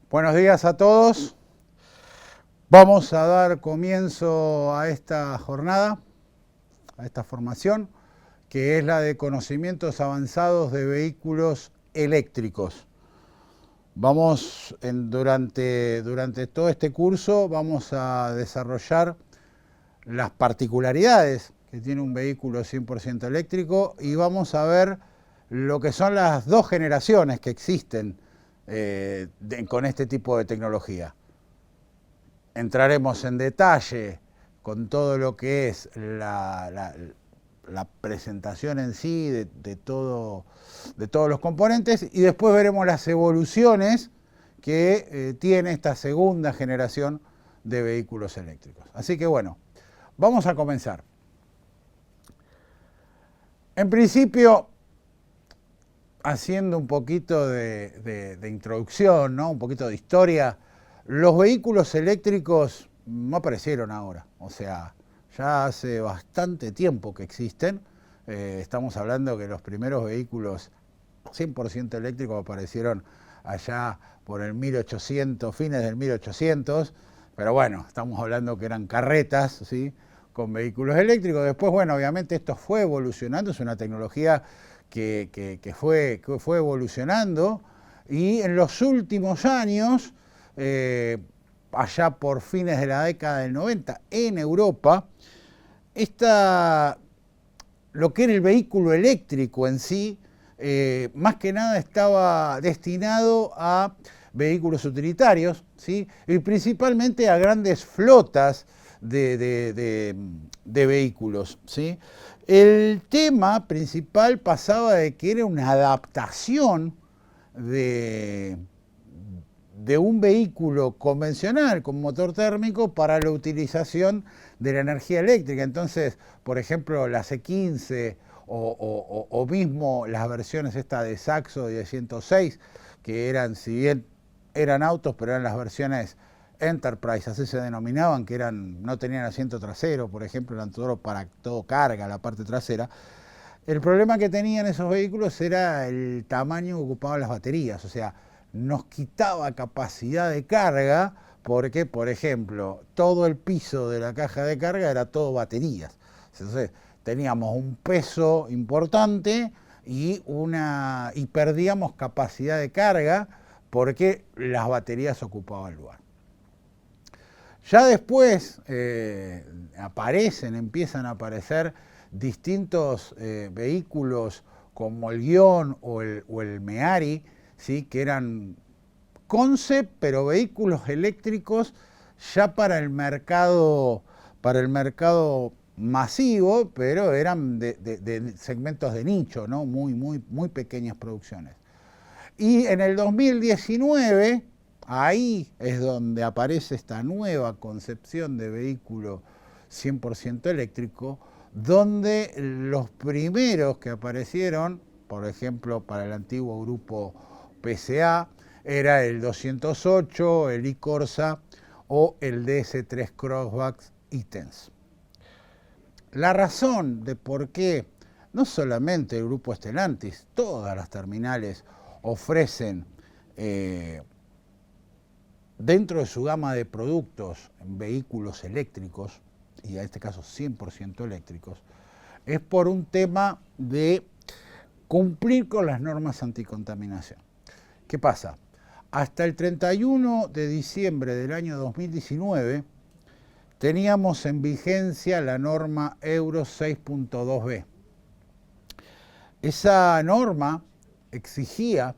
Buenos días a todos. Vamos a dar comienzo a esta jornada, a esta formación, que es la de conocimientos avanzados de vehículos eléctricos. Durante todo este curso vamos a desarrollar las particularidades que tiene un vehículo 100% eléctrico y vamos a ver lo que son las dos generaciones que existen con este tipo de tecnología. Entraremos en detalle con todo lo que es la presentación en sí de todos los componentes y después veremos las evoluciones que tiene esta segunda generación de vehículos eléctricos. Así que bueno, vamos a comenzar. En principio, haciendo un poquito de introducción, ¿no? Un poquito de historia, los vehículos eléctricos no aparecieron ahora, o sea, ya hace bastante tiempo que existen. Estamos hablando que los primeros vehículos 100% eléctricos aparecieron allá por el 1800, fines del 1800, pero bueno, estamos hablando que eran carretas, ¿sí?, con vehículos eléctricos. Después, bueno, obviamente esto fue evolucionando, es una tecnología que fue evolucionando y en los últimos años, allá por fines de la década del 90, en Europa, lo que era el vehículo eléctrico en sí, más que nada estaba destinado a vehículos utilitarios, ¿sí?, y principalmente a grandes flotas de vehículos, ¿sí? El tema principal pasaba de que era una adaptación de un vehículo convencional con motor térmico para la utilización de la energía eléctrica. Entonces, por ejemplo, la C15 o mismo las versiones estas de Saxo y de 106, que eran, si bien eran autos, pero eran las versiones Enterprise, así se denominaban, que no tenían asiento trasero, por ejemplo, eran todo carga, la parte trasera. El problema que tenían esos vehículos era el tamaño que ocupaban las baterías, o sea, nos quitaba capacidad de carga porque, por ejemplo, todo el piso de la caja de carga era todo baterías. Entonces, teníamos un peso importante y perdíamos capacidad de carga porque las baterías ocupaban lugar. Ya después empiezan a aparecer distintos vehículos como el Guion o el Meari, ¿sí?, que eran concept, pero vehículos eléctricos ya para el mercado masivo, pero eran de segmentos de nicho, ¿no? Muy pequeñas producciones. Y en el 2019, ahí es donde aparece esta nueva concepción de vehículo 100% eléctrico, donde los primeros que aparecieron, por ejemplo, para el antiguo grupo PSA, era el 208, el e-Corsa o el DS3 Crossback Items. La razón de por qué no solamente el grupo Stellantis, todas las terminales ofrecen dentro de su gama de productos vehículos eléctricos, y en este caso 100% eléctricos, es por un tema de cumplir con las normas anticontaminación. ¿Qué pasa? Hasta el 31 de diciembre del año 2019 teníamos en vigencia la norma Euro 6.2b. Esa norma exigía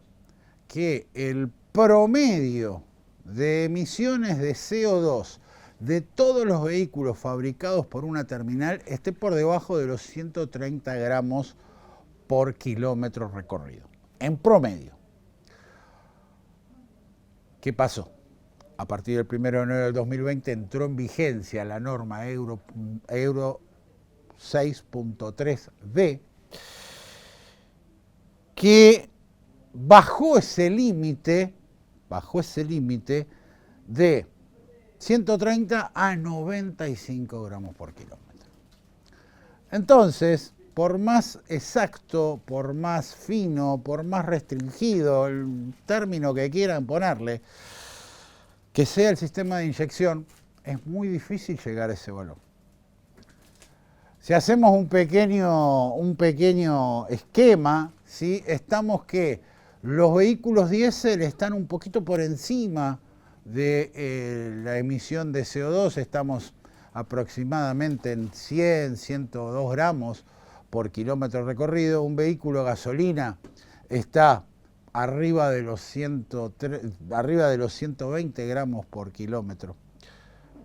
que el promedio de emisiones de CO2 de todos los vehículos fabricados por una terminal esté por debajo de los 130 gramos por kilómetro recorrido, en promedio. ¿Qué pasó? A partir del 1 de enero del 2020 entró en vigencia la norma Euro 6.3b, que bajó ese límite de 130 a 95 gramos por kilómetro. Entonces, por más exacto, por más fino, por más restringido, el término que quieran ponerle, que sea el sistema de inyección, es muy difícil llegar a ese valor. Si hacemos un pequeño esquema, ¿sí? Estamos que los vehículos diésel están un poquito por encima de la emisión de CO2, estamos aproximadamente en 100, 102 gramos por kilómetro recorrido. Un vehículo gasolina está arriba de los 120 gramos por kilómetro.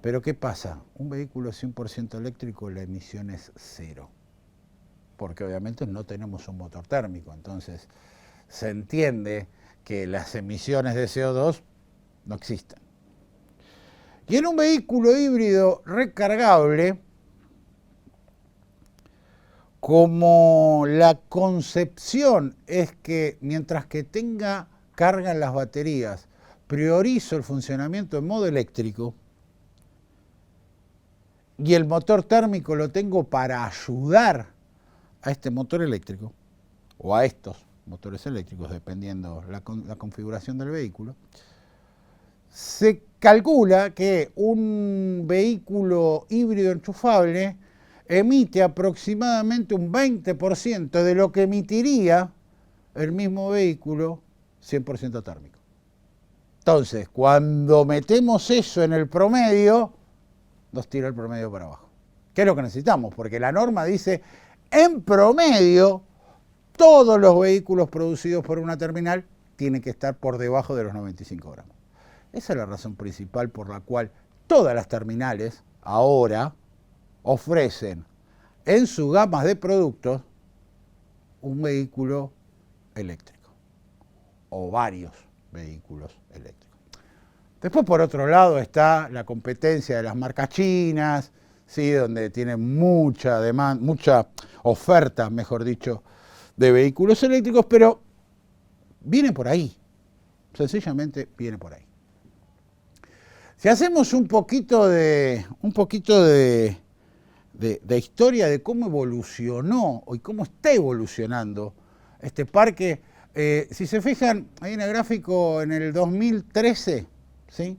Pero ¿qué pasa? Un vehículo 100% eléctrico, la emisión es cero, porque obviamente no tenemos un motor térmico, entonces se entiende que las emisiones de CO2 no existen. Y en un vehículo híbrido recargable, como la concepción es que mientras que tenga carga en las baterías, priorizo el funcionamiento en modo eléctrico, y el motor térmico lo tengo para ayudar a este motor eléctrico, o a estos motores eléctricos, dependiendo la configuración del vehículo, se calcula que un vehículo híbrido enchufable emite aproximadamente un 20% de lo que emitiría el mismo vehículo 100% térmico. Entonces, cuando metemos eso en el promedio, nos tira el promedio para abajo. ¿Qué es lo que necesitamos? Porque la norma dice, en promedio, todos los vehículos producidos por una terminal tienen que estar por debajo de los 95 gramos. Esa es la razón principal por la cual todas las terminales ahora ofrecen en su gama de productos un vehículo eléctrico o varios vehículos eléctricos. Después, por otro lado, está la competencia de las marcas chinas, ¿sí? Donde tienen mucha demanda, mucha oferta, mejor dicho, de vehículos eléctricos, pero viene por ahí, sencillamente viene por ahí. Si hacemos un poquito de historia de cómo evolucionó y cómo está evolucionando este parque, si se fijan ahí en el gráfico, en el 2013, ¿sí?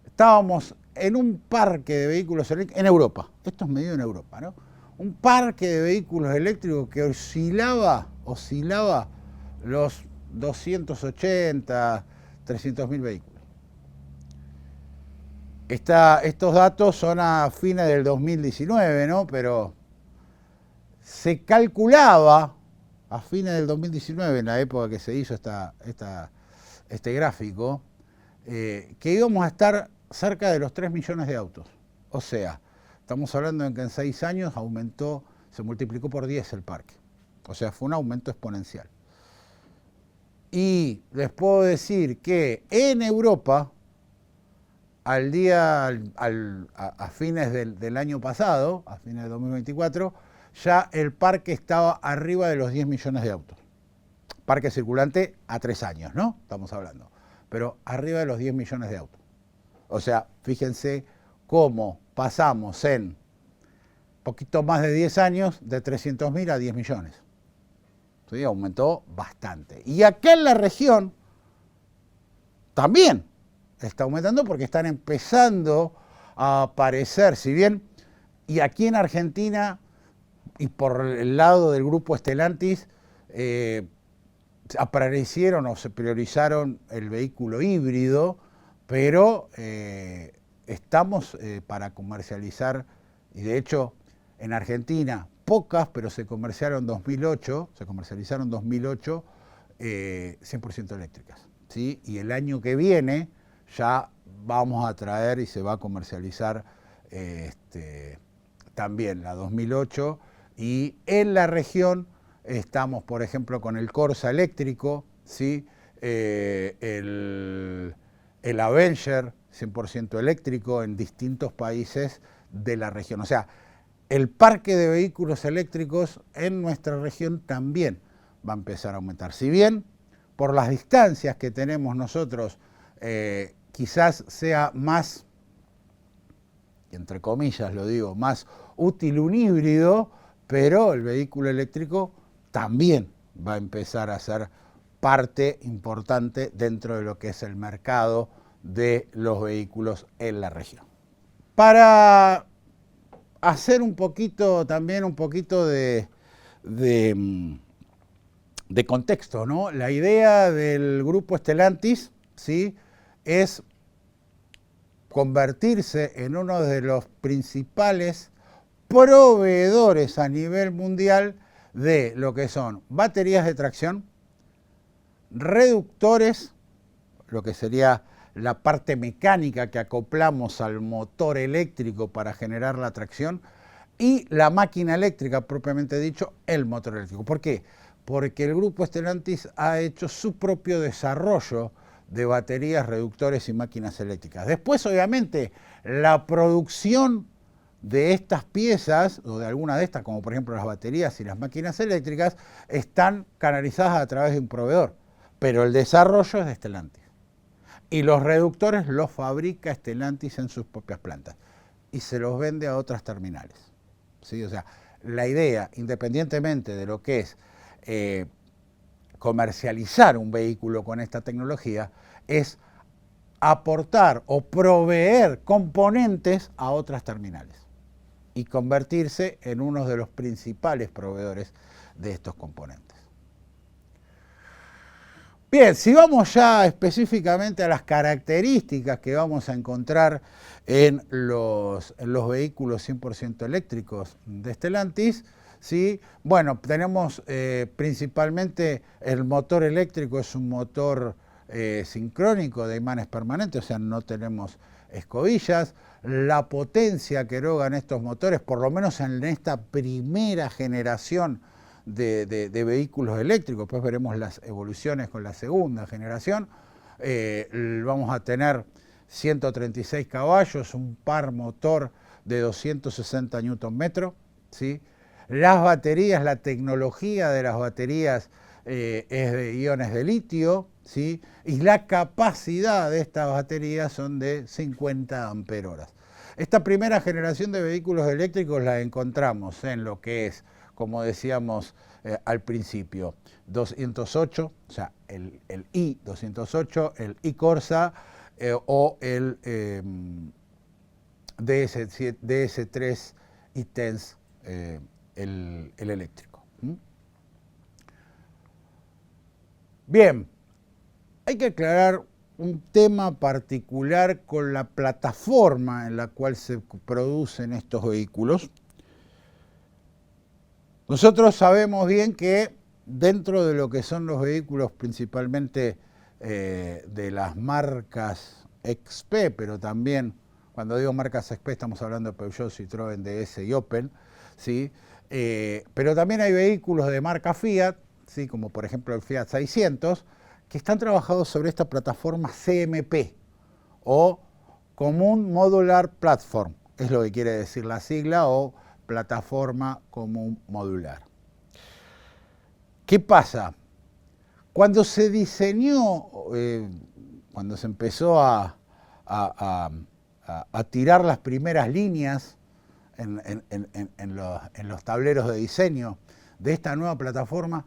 Estábamos en un parque de vehículos eléctricos en Europa, esto es medido en Europa, ¿no? Un parque de vehículos eléctricos que oscilaba los 280, 300.000 vehículos. Estos datos son a fines del 2019, ¿no? Pero se calculaba a fines del 2019, en la época que se hizo este gráfico, que íbamos a estar cerca de los 3 millones de autos. O sea, estamos hablando de que en 6 años se multiplicó por 10 el parque. O sea, fue un aumento exponencial. Y les puedo decir que en Europa, a fines del año pasado, a fines de 2024, ya el parque estaba arriba de los 10 millones de autos. Parque circulante a 3 años, ¿no? Estamos hablando. Pero arriba de los 10 millones de autos. O sea, fíjense cómo pasamos en poquito más de 10 años de 300.000 a 10 millones. ¿Sí? Aumentó bastante. Y acá en la región también está aumentando porque están empezando a aparecer, si bien, y aquí en Argentina, y por el lado del grupo Stellantis, aparecieron o se priorizaron el vehículo híbrido, pero estamos para comercializar, y de hecho en Argentina pocas, pero se comercializaron en 2008, 100% eléctricas, ¿sí? Y el año que viene ya vamos a traer y se va a comercializar también la 2008, y en la región estamos, por ejemplo, con el Corsa eléctrico, ¿sí? El Avenger 100% eléctrico en distintos países de la región. O sea, el parque de vehículos eléctricos en nuestra región también va a empezar a aumentar. Si bien por las distancias que tenemos nosotros, quizás sea más, entre comillas lo digo, más útil un híbrido, pero el vehículo eléctrico también va a empezar a ser parte importante dentro de lo que es el mercado de los vehículos en la región. Para hacer un poquito de contexto, ¿no? La idea del grupo Stellantis, ¿sí?, es convertirse en uno de los principales proveedores a nivel mundial de lo que son baterías de tracción, reductores, lo que sería la parte mecánica que acoplamos al motor eléctrico para generar la tracción, y la máquina eléctrica, propiamente dicho, el motor eléctrico. ¿Por qué? Porque el grupo Stellantis ha hecho su propio desarrollo de baterías, reductores y máquinas eléctricas. Después, obviamente, la producción de estas piezas, o de alguna de estas, como por ejemplo las baterías y las máquinas eléctricas, están canalizadas a través de un proveedor, pero el desarrollo es de Stellantis. Y los reductores los fabrica Stellantis en sus propias plantas y se los vende a otras terminales. ¿Sí? O sea, la idea, independientemente de lo que es comercializar un vehículo con esta tecnología, es aportar o proveer componentes a otras terminales y convertirse en uno de los principales proveedores de estos componentes. Bien, si vamos ya específicamente a las características que vamos a encontrar en los vehículos 100% eléctricos de Stellantis, ¿sí? Bueno, tenemos principalmente el motor eléctrico, es un motor sincrónico de imanes permanentes, o sea, no tenemos escobillas. La potencia que erogan estos motores, por lo menos en esta primera generación de vehículos eléctricos, después veremos las evoluciones con la segunda generación, vamos a tener 136 caballos, un par motor de 260 Nm, ¿sí? Las baterías, la tecnología de las baterías es de iones de litio, ¿sí? Y la capacidad de estas baterías son de 50 amperios. Esta primera generación de vehículos eléctricos la encontramos en lo que es, como decíamos al principio, 208, o sea, el i208, el i-Corsa o el DS3 i-Tense, el eléctrico. Bien, hay que aclarar un tema particular con la plataforma en la cual se producen estos vehículos. Nosotros sabemos bien que dentro de lo que son los vehículos principalmente de las marcas XP, pero también cuando digo marcas XP estamos hablando de Peugeot, Citroën, DS y Opel, ¿sí? Pero también hay vehículos de marca Fiat, ¿sí? Como por ejemplo el Fiat 600, que están trabajados sobre esta plataforma CMP o Common Modular Platform, es lo que quiere decir la sigla, o plataforma común modular. ¿Qué pasa? Cuando se diseñó, cuando se empezó a tirar las primeras líneas en los tableros de diseño de esta nueva plataforma,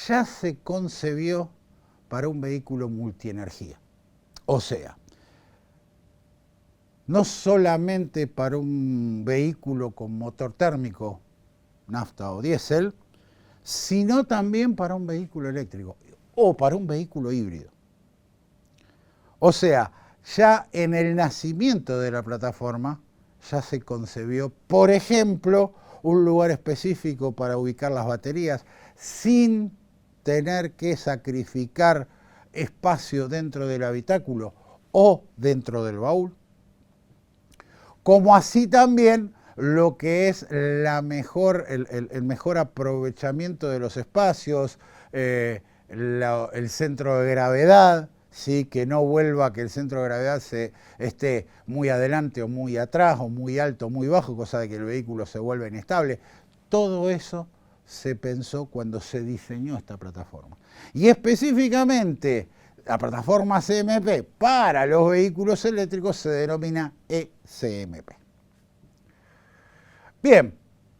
ya se concebió para un vehículo multienergía. O sea, no solamente para un vehículo con motor térmico, nafta o diésel, sino también para un vehículo eléctrico o para un vehículo híbrido. O sea, ya en el nacimiento de la plataforma ya se concebió, por ejemplo, un lugar específico para ubicar las baterías sin tener que sacrificar espacio dentro del habitáculo o dentro del baúl, como así también lo que es el mejor aprovechamiento de los espacios, el centro de gravedad, ¿sí? Que no vuelva que el centro de gravedad esté muy adelante o muy atrás, o muy alto o muy bajo, cosa de que el vehículo se vuelva inestable. Todo eso se pensó cuando se diseñó esta plataforma. Y específicamente la plataforma CMP para los vehículos eléctricos se denomina eCMP. Bien,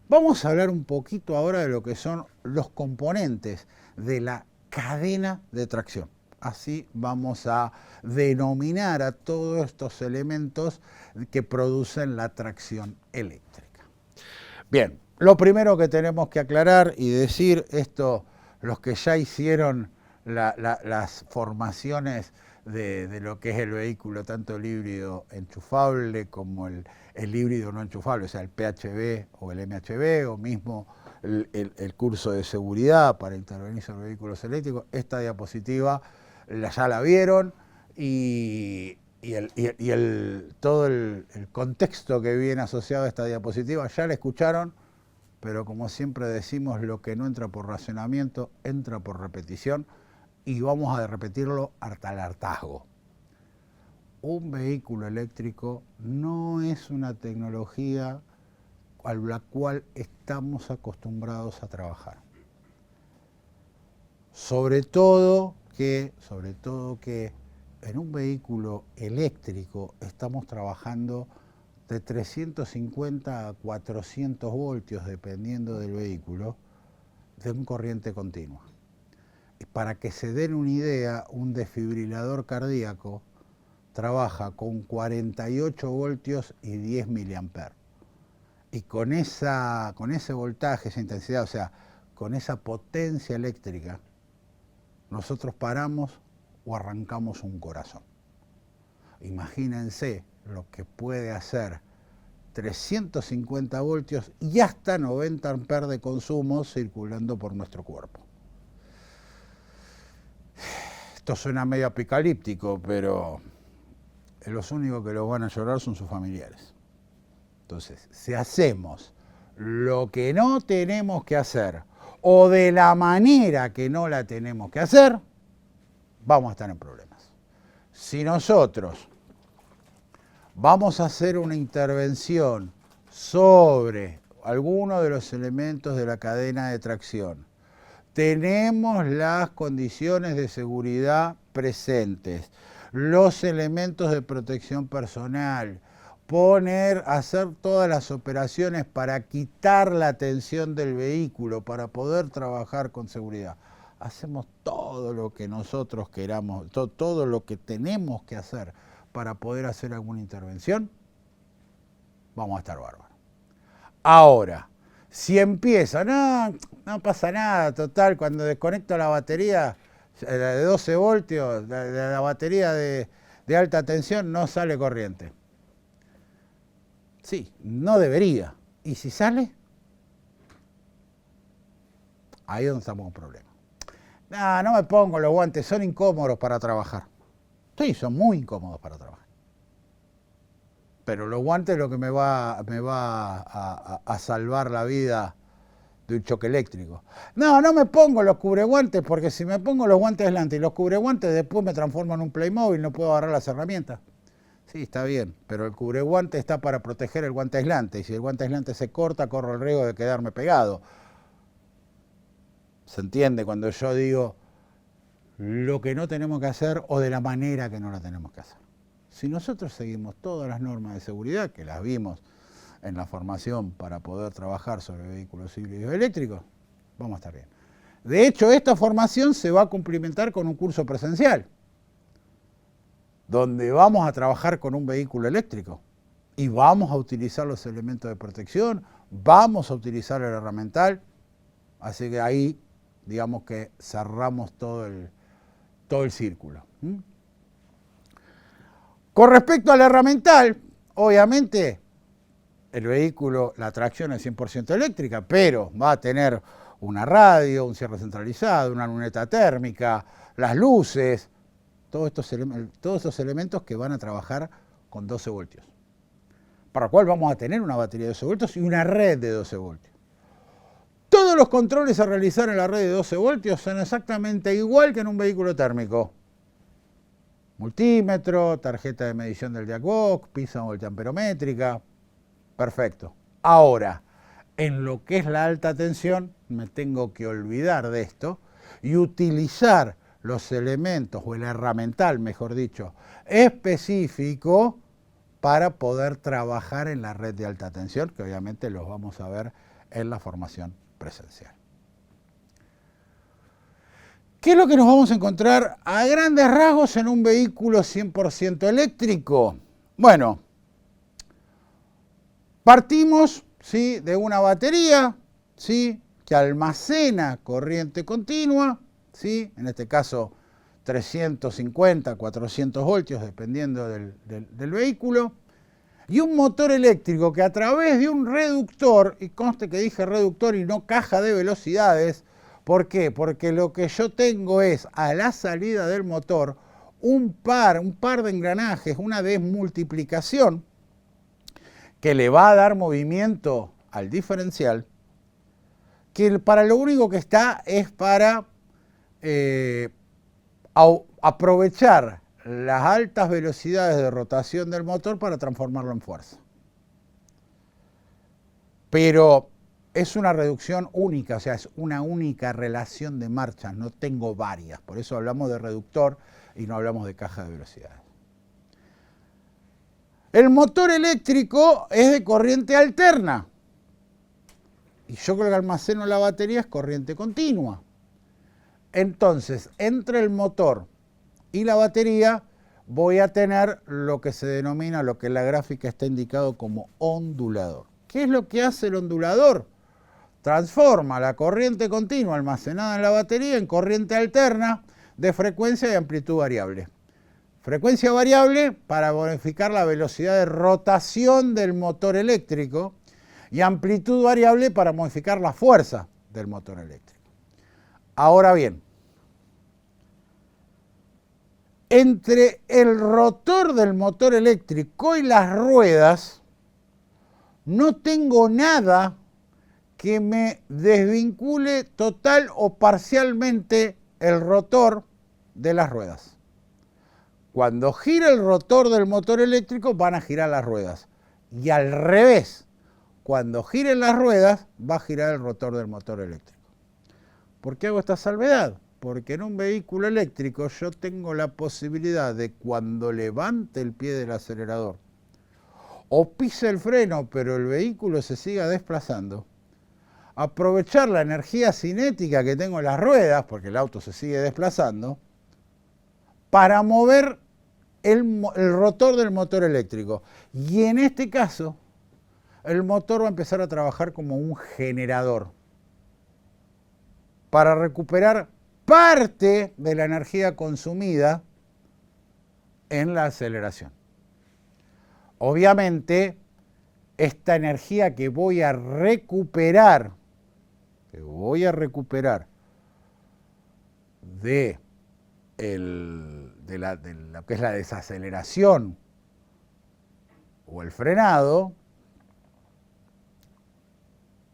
vamos a hablar un poquito ahora de lo que son los componentes de la cadena de tracción. Así vamos a denominar a todos estos elementos que producen la tracción eléctrica. Bien, lo primero que tenemos que aclarar y decir, esto, los que ya hicieron las formaciones de lo que es el vehículo, tanto el híbrido enchufable como el híbrido no enchufable, o sea, el PHEV o el MHEV, o mismo el curso de seguridad para intervenir sobre vehículos eléctricos, esta diapositiva ya la vieron y todo el contexto que viene asociado a esta diapositiva ya la escucharon, pero como siempre decimos, lo que no entra por racionamiento entra por repetición y vamos a repetirlo hasta el hartazgo. Un vehículo eléctrico no es una tecnología a la cual estamos acostumbrados a trabajar. Sobre todo que en un vehículo eléctrico estamos trabajando de 350 a 400 voltios, dependiendo del vehículo, de un corriente continua. Para que se den una idea, un desfibrilador cardíaco trabaja con 48 voltios y 10 miliamperes. Y con ese voltaje, esa intensidad, o sea, con esa potencia eléctrica, nosotros paramos o arrancamos un corazón. Imagínense lo que puede hacer 350 voltios y hasta 90 amperes de consumo circulando por nuestro cuerpo. Esto suena medio apocalíptico, pero los únicos que lo van a llorar son sus familiares. Entonces, si hacemos lo que no tenemos que hacer o de la manera que no la tenemos que hacer, vamos a estar en problemas. Si nosotros vamos a hacer una intervención sobre alguno de los elementos de la cadena de tracción, tenemos las condiciones de seguridad presentes, los elementos de protección personal, hacer todas las operaciones para quitar la tensión del vehículo, para poder trabajar con seguridad. Hacemos todo lo que nosotros queramos, todo lo que tenemos que hacer para poder hacer alguna intervención, vamos a estar bárbaros. Ahora, si empieza, no pasa nada, total, cuando desconecto la batería de 12 voltios, la batería de alta tensión, no sale corriente. Sí, no debería. ¿Y si sale? Ahí es donde estamos con problemas. No me pongo los guantes, son incómodos para trabajar. Sí, son muy incómodos para trabajar. Pero los guantes es lo que me va a salvar la vida de un choque eléctrico. No me pongo los cubreguantes, porque si me pongo los guantes delante y los cubreguantes, después me transformo en un Playmobil, no puedo agarrar las herramientas. Sí, está bien, pero el cubreguante está para proteger el guante aislante, y si el guante aislante se corta, corro el riesgo de quedarme pegado. ¿Se entiende cuando yo digo lo que no tenemos que hacer o de la manera que no la tenemos que hacer? Si nosotros seguimos todas las normas de seguridad, que las vimos en la formación para poder trabajar sobre vehículos híbridos eléctricos, vamos a estar bien. De hecho, esta formación se va a complementar con un curso presencial, donde vamos a trabajar con un vehículo eléctrico y vamos a utilizar los elementos de protección, vamos a utilizar el herramental, así que ahí digamos que cerramos todo el círculo. Con respecto al herramental, obviamente el vehículo, la tracción es 100% eléctrica, pero va a tener una radio, un cierre centralizado, una luneta térmica, las luces, todos estos elementos que van a trabajar con 12 voltios. Para lo cual vamos a tener una batería de 12 voltios y una red de 12 voltios. Todos los controles a realizar en la red de 12 voltios son exactamente igual que en un vehículo térmico. Multímetro, tarjeta de medición del jackbox, pisa voltamperométrica. Perfecto. Ahora, en lo que es la alta tensión, me tengo que olvidar de esto y utilizar los elementos, o el herramental, mejor dicho, específico para poder trabajar en la red de alta tensión, que obviamente los vamos a ver en la formación presencial. ¿Qué es lo que nos vamos a encontrar a grandes rasgos en un vehículo 100% eléctrico? Bueno, partimos, ¿sí?, de una batería, ¿sí?, que almacena corriente continua, ¿sí?, en este caso 350, 400 voltios, dependiendo del vehículo, y un motor eléctrico que a través de un reductor, y conste que dije reductor y no caja de velocidades, ¿por qué? Porque lo que yo tengo es a la salida del motor un par de engranajes, una desmultiplicación que le va a dar movimiento al diferencial, que para lo único que está es para aprovechar las altas velocidades de rotación del motor para transformarlo en fuerza. Pero es una reducción única, o sea, es una única relación de marchas, no tengo varias. Por eso hablamos de reductor y no hablamos de caja de velocidades. El motor eléctrico es de corriente alterna. Y yo creo que almaceno la batería es corriente continua. Entonces, entre el motor y la batería voy a tener lo que se denomina, lo que en la gráfica está indicado como ondulador. ¿Qué es lo que hace el ondulador? Transforma la corriente continua almacenada en la batería en corriente alterna de frecuencia y amplitud variable. Frecuencia variable para modificar la velocidad de rotación del motor eléctrico y amplitud variable para modificar la fuerza del motor eléctrico. Ahora bien, entre el rotor del motor eléctrico y las ruedas no tengo nada que me desvincule total o parcialmente el rotor de las ruedas. Cuando gira el rotor del motor eléctrico van a girar las ruedas. Y al revés, cuando giren las ruedas va a girar el rotor del motor eléctrico. ¿Por qué hago esta salvedad? Porque en un vehículo eléctrico yo tengo la posibilidad de cuando levante el pie del acelerador o pise el freno pero el vehículo se siga desplazando, aprovechar la energía cinética que tengo en las ruedas, porque el auto se sigue desplazando, para mover el rotor del motor eléctrico. Y en este caso, el motor va a empezar a trabajar como un generador para recuperar parte de la energía consumida en la aceleración. Obviamente, esta energía que voy a recuperar de lo que es la desaceleración o el frenado,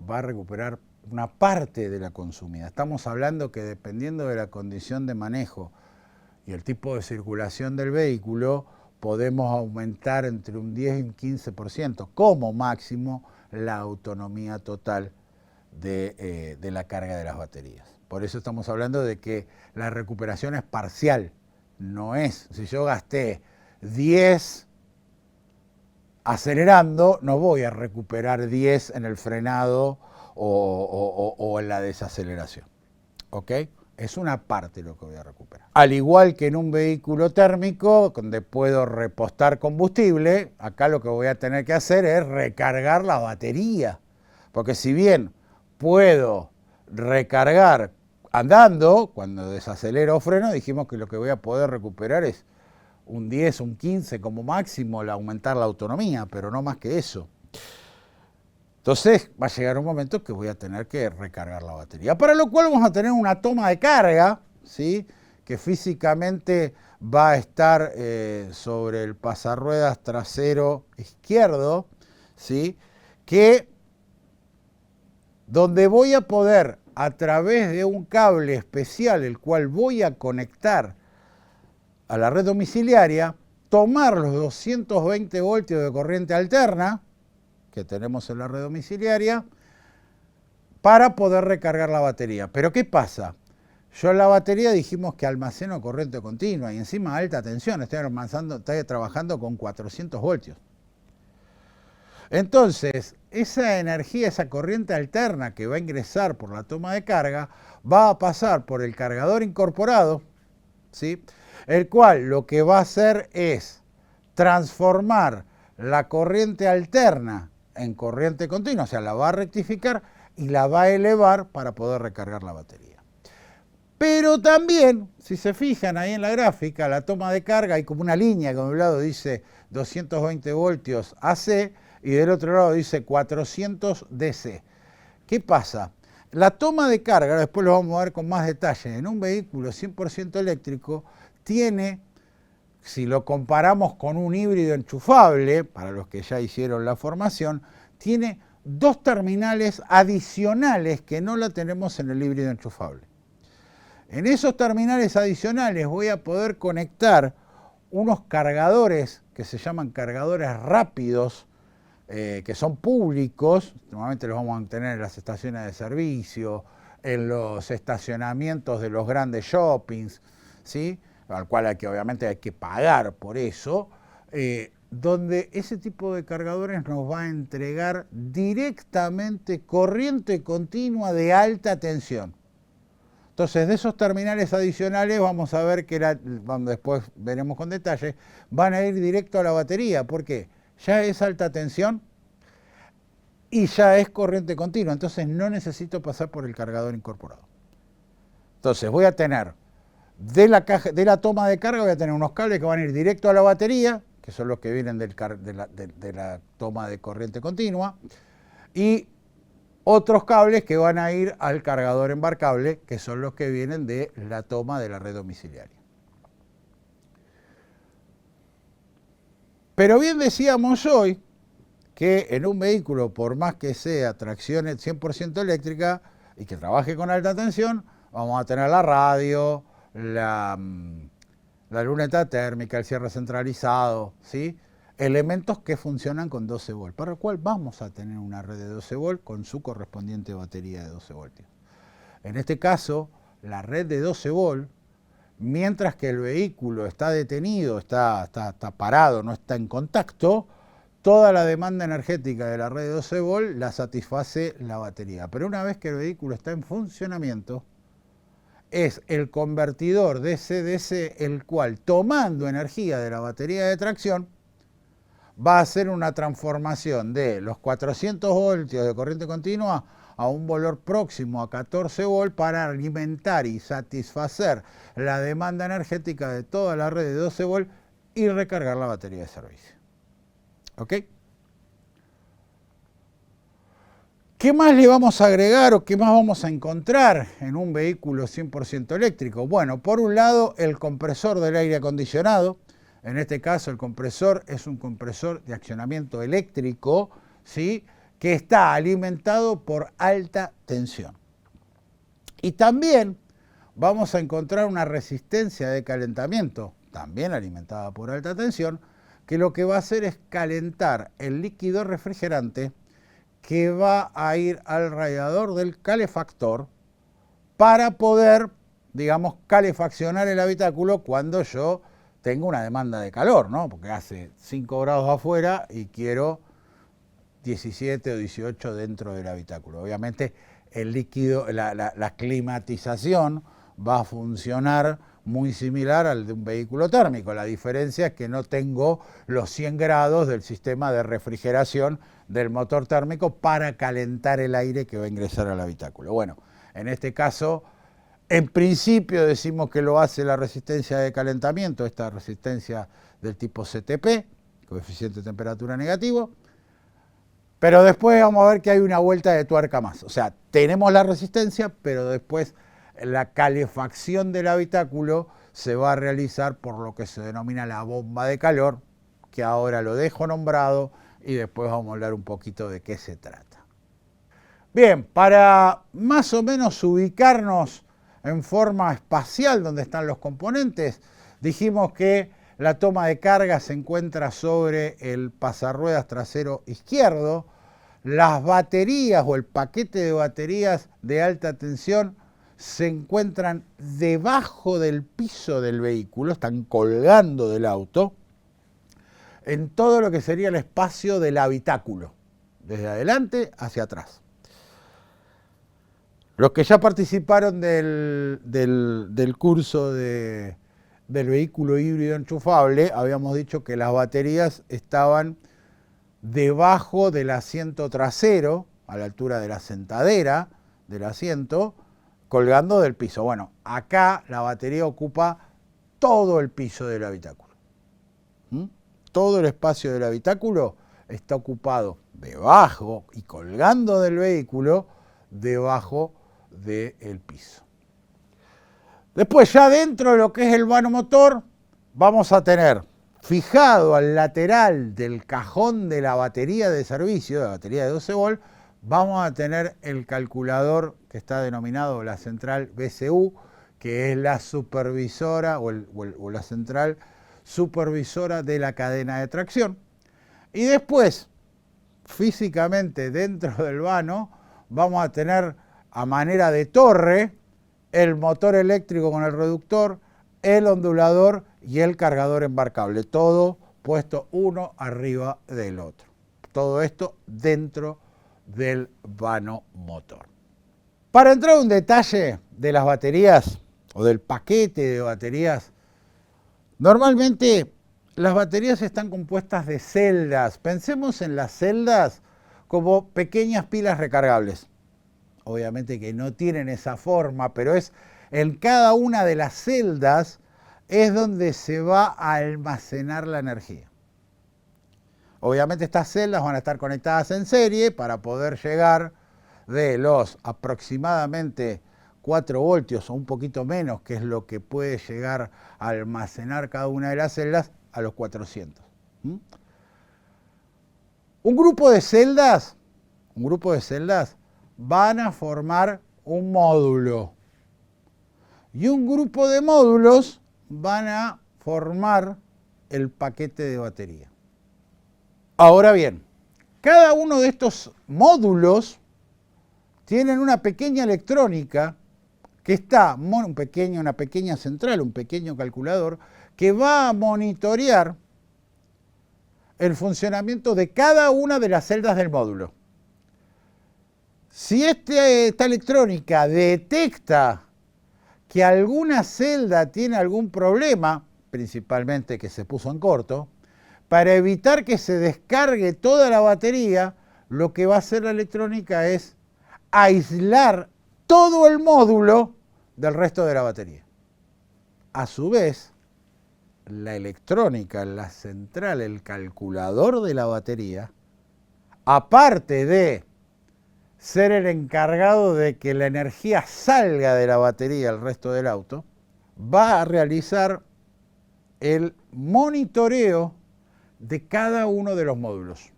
va a recuperar una parte de la consumida. Estamos hablando que dependiendo de la condición de manejo y el tipo de circulación del vehículo, podemos aumentar entre un 10 y un 15% como máximo la autonomía total de la carga de las baterías. Por eso estamos hablando de que la recuperación es parcial, no es, si yo gasté 10 acelerando, no voy a recuperar 10 en el frenado o en la desaceleración. ¿Ok? Es una parte lo que voy a recuperar. Al igual que en un vehículo térmico, donde puedo repostar combustible, acá lo que voy a tener que hacer es recargar la batería. Porque si bien puedo recargar andando, cuando desacelero o freno, dijimos que lo que voy a poder recuperar es un 10, un 15 como máximo, aumentar la autonomía, pero no más que eso. Entonces va a llegar un momento que voy a tener que recargar la batería, para lo cual vamos a tener una toma de carga, ¿sí?, que físicamente va a estar sobre el pasarruedas trasero izquierdo, ¿sí?, donde voy a poder, a través de un cable especial, el cual voy a conectar a la red domiciliaria, tomar los 220 voltios de corriente alterna que tenemos en la red domiciliaria para poder recargar la batería. Pero ¿qué pasa? Yo en la batería dijimos que almaceno corriente continua y encima alta tensión, estoy trabajando con 400 voltios. Entonces, esa energía, esa corriente alterna que va a ingresar por la toma de carga, va a pasar por el cargador incorporado, ¿sí? El cual lo que va a hacer es transformar la corriente alterna en corriente continua, o sea, la va a rectificar y la va a elevar para poder recargar la batería. Pero también, si se fijan ahí en la gráfica, la toma de carga hay como una línea que a un lado dice 220 voltios AC y del otro lado dice 400 DC. ¿Qué pasa? La toma de carga, después lo vamos a ver con más detalle, en un vehículo 100% eléctrico tiene, si lo comparamos con un híbrido enchufable, para los que ya hicieron la formación, tiene dos terminales adicionales que no la tenemos en el híbrido enchufable. En esos terminales adicionales voy a poder conectar unos cargadores que se llaman cargadores rápidos, que son públicos, normalmente los vamos a tener en las estaciones de servicio, en los estacionamientos de los grandes shoppings, ¿sí? Al cual obviamente hay que pagar por eso, donde ese tipo de cargadores nos va a entregar directamente corriente continua de alta tensión. Entonces, de esos terminales adicionales vamos a ver que después veremos con detalle, van a ir directo a la batería. ¿Por qué? Ya es alta tensión y ya es corriente continua, entonces no necesito pasar por el cargador incorporado. Entonces voy a tener de la toma de carga, voy a tener unos cables que van a ir directo a la batería, que son los que vienen de la toma de corriente continua, y otros cables que van a ir al cargador embarcable, que son los que vienen de la toma de la red domiciliaria. Pero bien decíamos hoy que en un vehículo, por más que sea tracción 100% eléctrica y que trabaje con alta tensión, vamos a tener la radio, la luneta térmica, el cierre centralizado, ¿sí? Elementos que funcionan con 12 volts, para lo cual vamos a tener una red de 12 volts con su correspondiente batería de 12 voltios. En este caso, la red de 12 volts, mientras que el vehículo está detenido, está parado, no está en contacto, toda la demanda energética de la red de 12 volts la satisface la batería. Pero una vez que el vehículo está en funcionamiento, es el convertidor DC-DC el cual, tomando energía de la batería de tracción, va a hacer una transformación de los 400 voltios de corriente continua a un valor próximo a 14 volts para alimentar y satisfacer la demanda energética de toda la red de 12 volts y recargar la batería de servicio. ¿Ok? ¿Qué más le vamos a agregar o qué más vamos a encontrar en un vehículo 100% eléctrico? Bueno, por un lado, el compresor del aire acondicionado. En este caso, el compresor es un compresor de accionamiento eléctrico, ¿sí?, que está alimentado por alta tensión. Y también vamos a encontrar una resistencia de calentamiento, también alimentada por alta tensión, que lo que va a hacer es calentar el líquido refrigerante que va a ir al radiador del calefactor para poder, digamos, calefaccionar el habitáculo cuando yo tengo una demanda de calor, ¿no? Porque hace 5 grados afuera y quiero 17 o 18 dentro del habitáculo. Obviamente el líquido, la climatización va a funcionar muy similar al de un vehículo térmico. La diferencia es que no tengo los 100 grados del sistema de refrigeración del motor térmico para calentar el aire que va a ingresar al habitáculo. Bueno, en este caso, en principio decimos que lo hace la resistencia de calentamiento, esta resistencia del tipo CTP, coeficiente de temperatura negativo, pero después vamos a ver que hay una vuelta de tuerca más. O sea, tenemos la resistencia, pero después la calefacción del habitáculo se va a realizar por lo que se denomina la bomba de calor, que ahora lo dejo nombrado y después vamos a hablar un poquito de qué se trata. Bien, para más o menos ubicarnos en forma espacial donde están los componentes, dijimos que la toma de carga se encuentra sobre el pasarruedas trasero izquierdo. Las baterías o el paquete de baterías de alta tensión se encuentran debajo del piso del vehículo, están colgando del auto. en todo lo que sería el espacio del habitáculo, desde adelante hacia atrás. Los que ya participaron del curso del vehículo híbrido enchufable, habíamos dicho que las baterías estaban debajo del asiento trasero, a la altura de la sentadera del asiento, colgando del piso. Bueno, acá la batería ocupa todo el piso del habitáculo. Todo el espacio del habitáculo está ocupado debajo y colgando del vehículo, debajo del piso. Después, ya dentro de lo que es el vano motor, vamos a tener fijado al lateral del cajón de la batería de servicio, de la batería de 12 volts, vamos a tener el calculador que está denominado la central BCU, que es la supervisora o la central supervisora de la cadena de tracción. Y después, físicamente dentro del vano, vamos a tener a manera de torre el motor eléctrico con el reductor, el ondulador y el cargador embarcable, todo puesto uno arriba del otro. Todo esto dentro del vano motor. Para entrar en un detalle de las baterías o del paquete de baterías, normalmente las baterías están compuestas de celdas. Pensemos en las celdas como pequeñas pilas recargables. Obviamente que no tienen esa forma, pero es en cada una de las celdas es donde se va a almacenar la energía. Obviamente estas celdas van a estar conectadas en serie para poder llegar de los aproximadamente 4 voltios o un poquito menos, que es lo que puede llegar a almacenar cada una de las celdas, a los 400. Un grupo de celdas van a formar un módulo. Y un grupo de módulos van a formar el paquete de batería. Ahora bien, cada uno de estos módulos tienen una pequeña electrónica que está, una pequeña central, un pequeño calculador, que va a monitorear el funcionamiento de cada una de las celdas del módulo. Si esta electrónica detecta que alguna celda tiene algún problema, principalmente que se puso en corto, para evitar que se descargue toda la batería, lo que va a hacer la electrónica es aislar todo el módulo del resto de la batería. A su vez, la electrónica, la central, el calculador de la batería, aparte de ser el encargado de que la energía salga de la batería al resto del auto, va a realizar el monitoreo de cada uno de los módulos.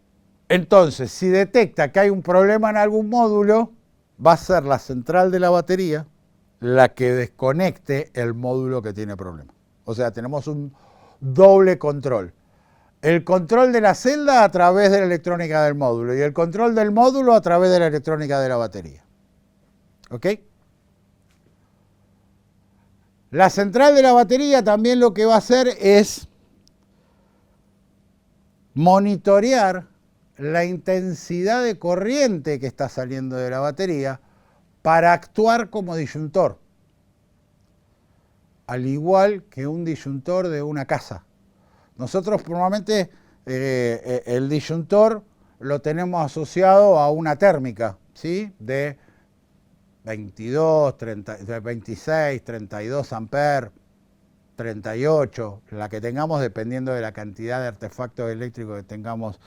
Entonces, si detecta que hay un problema en algún módulo, va a ser la central de la batería la que desconecte el módulo que tiene problema. O sea, tenemos un doble control. El control de la celda a través de la electrónica del módulo y el control del módulo a través de la electrónica de la batería. ¿Ok? La central de la batería también lo que va a hacer es monitorear la intensidad de corriente que está saliendo de la batería para actuar como disyuntor, al igual que un disyuntor de una casa. Nosotros normalmente el disyuntor lo tenemos asociado a una térmica, ¿sí? De 22, 30, de 26, 32 amperes, 38, la que tengamos dependiendo de la cantidad de artefactos eléctricos que tengamos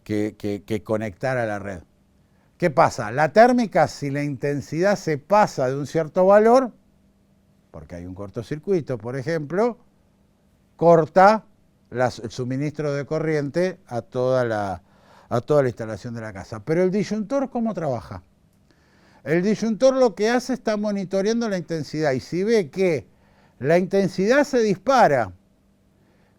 que conectar a la red. ¿Qué pasa? La térmica, si la intensidad se pasa de un cierto valor, porque hay un cortocircuito, por ejemplo, corta el suministro de corriente a toda la instalación de la casa. Pero el disyuntor, ¿cómo trabaja? El disyuntor lo que hace está monitoreando la intensidad y si ve que la intensidad se dispara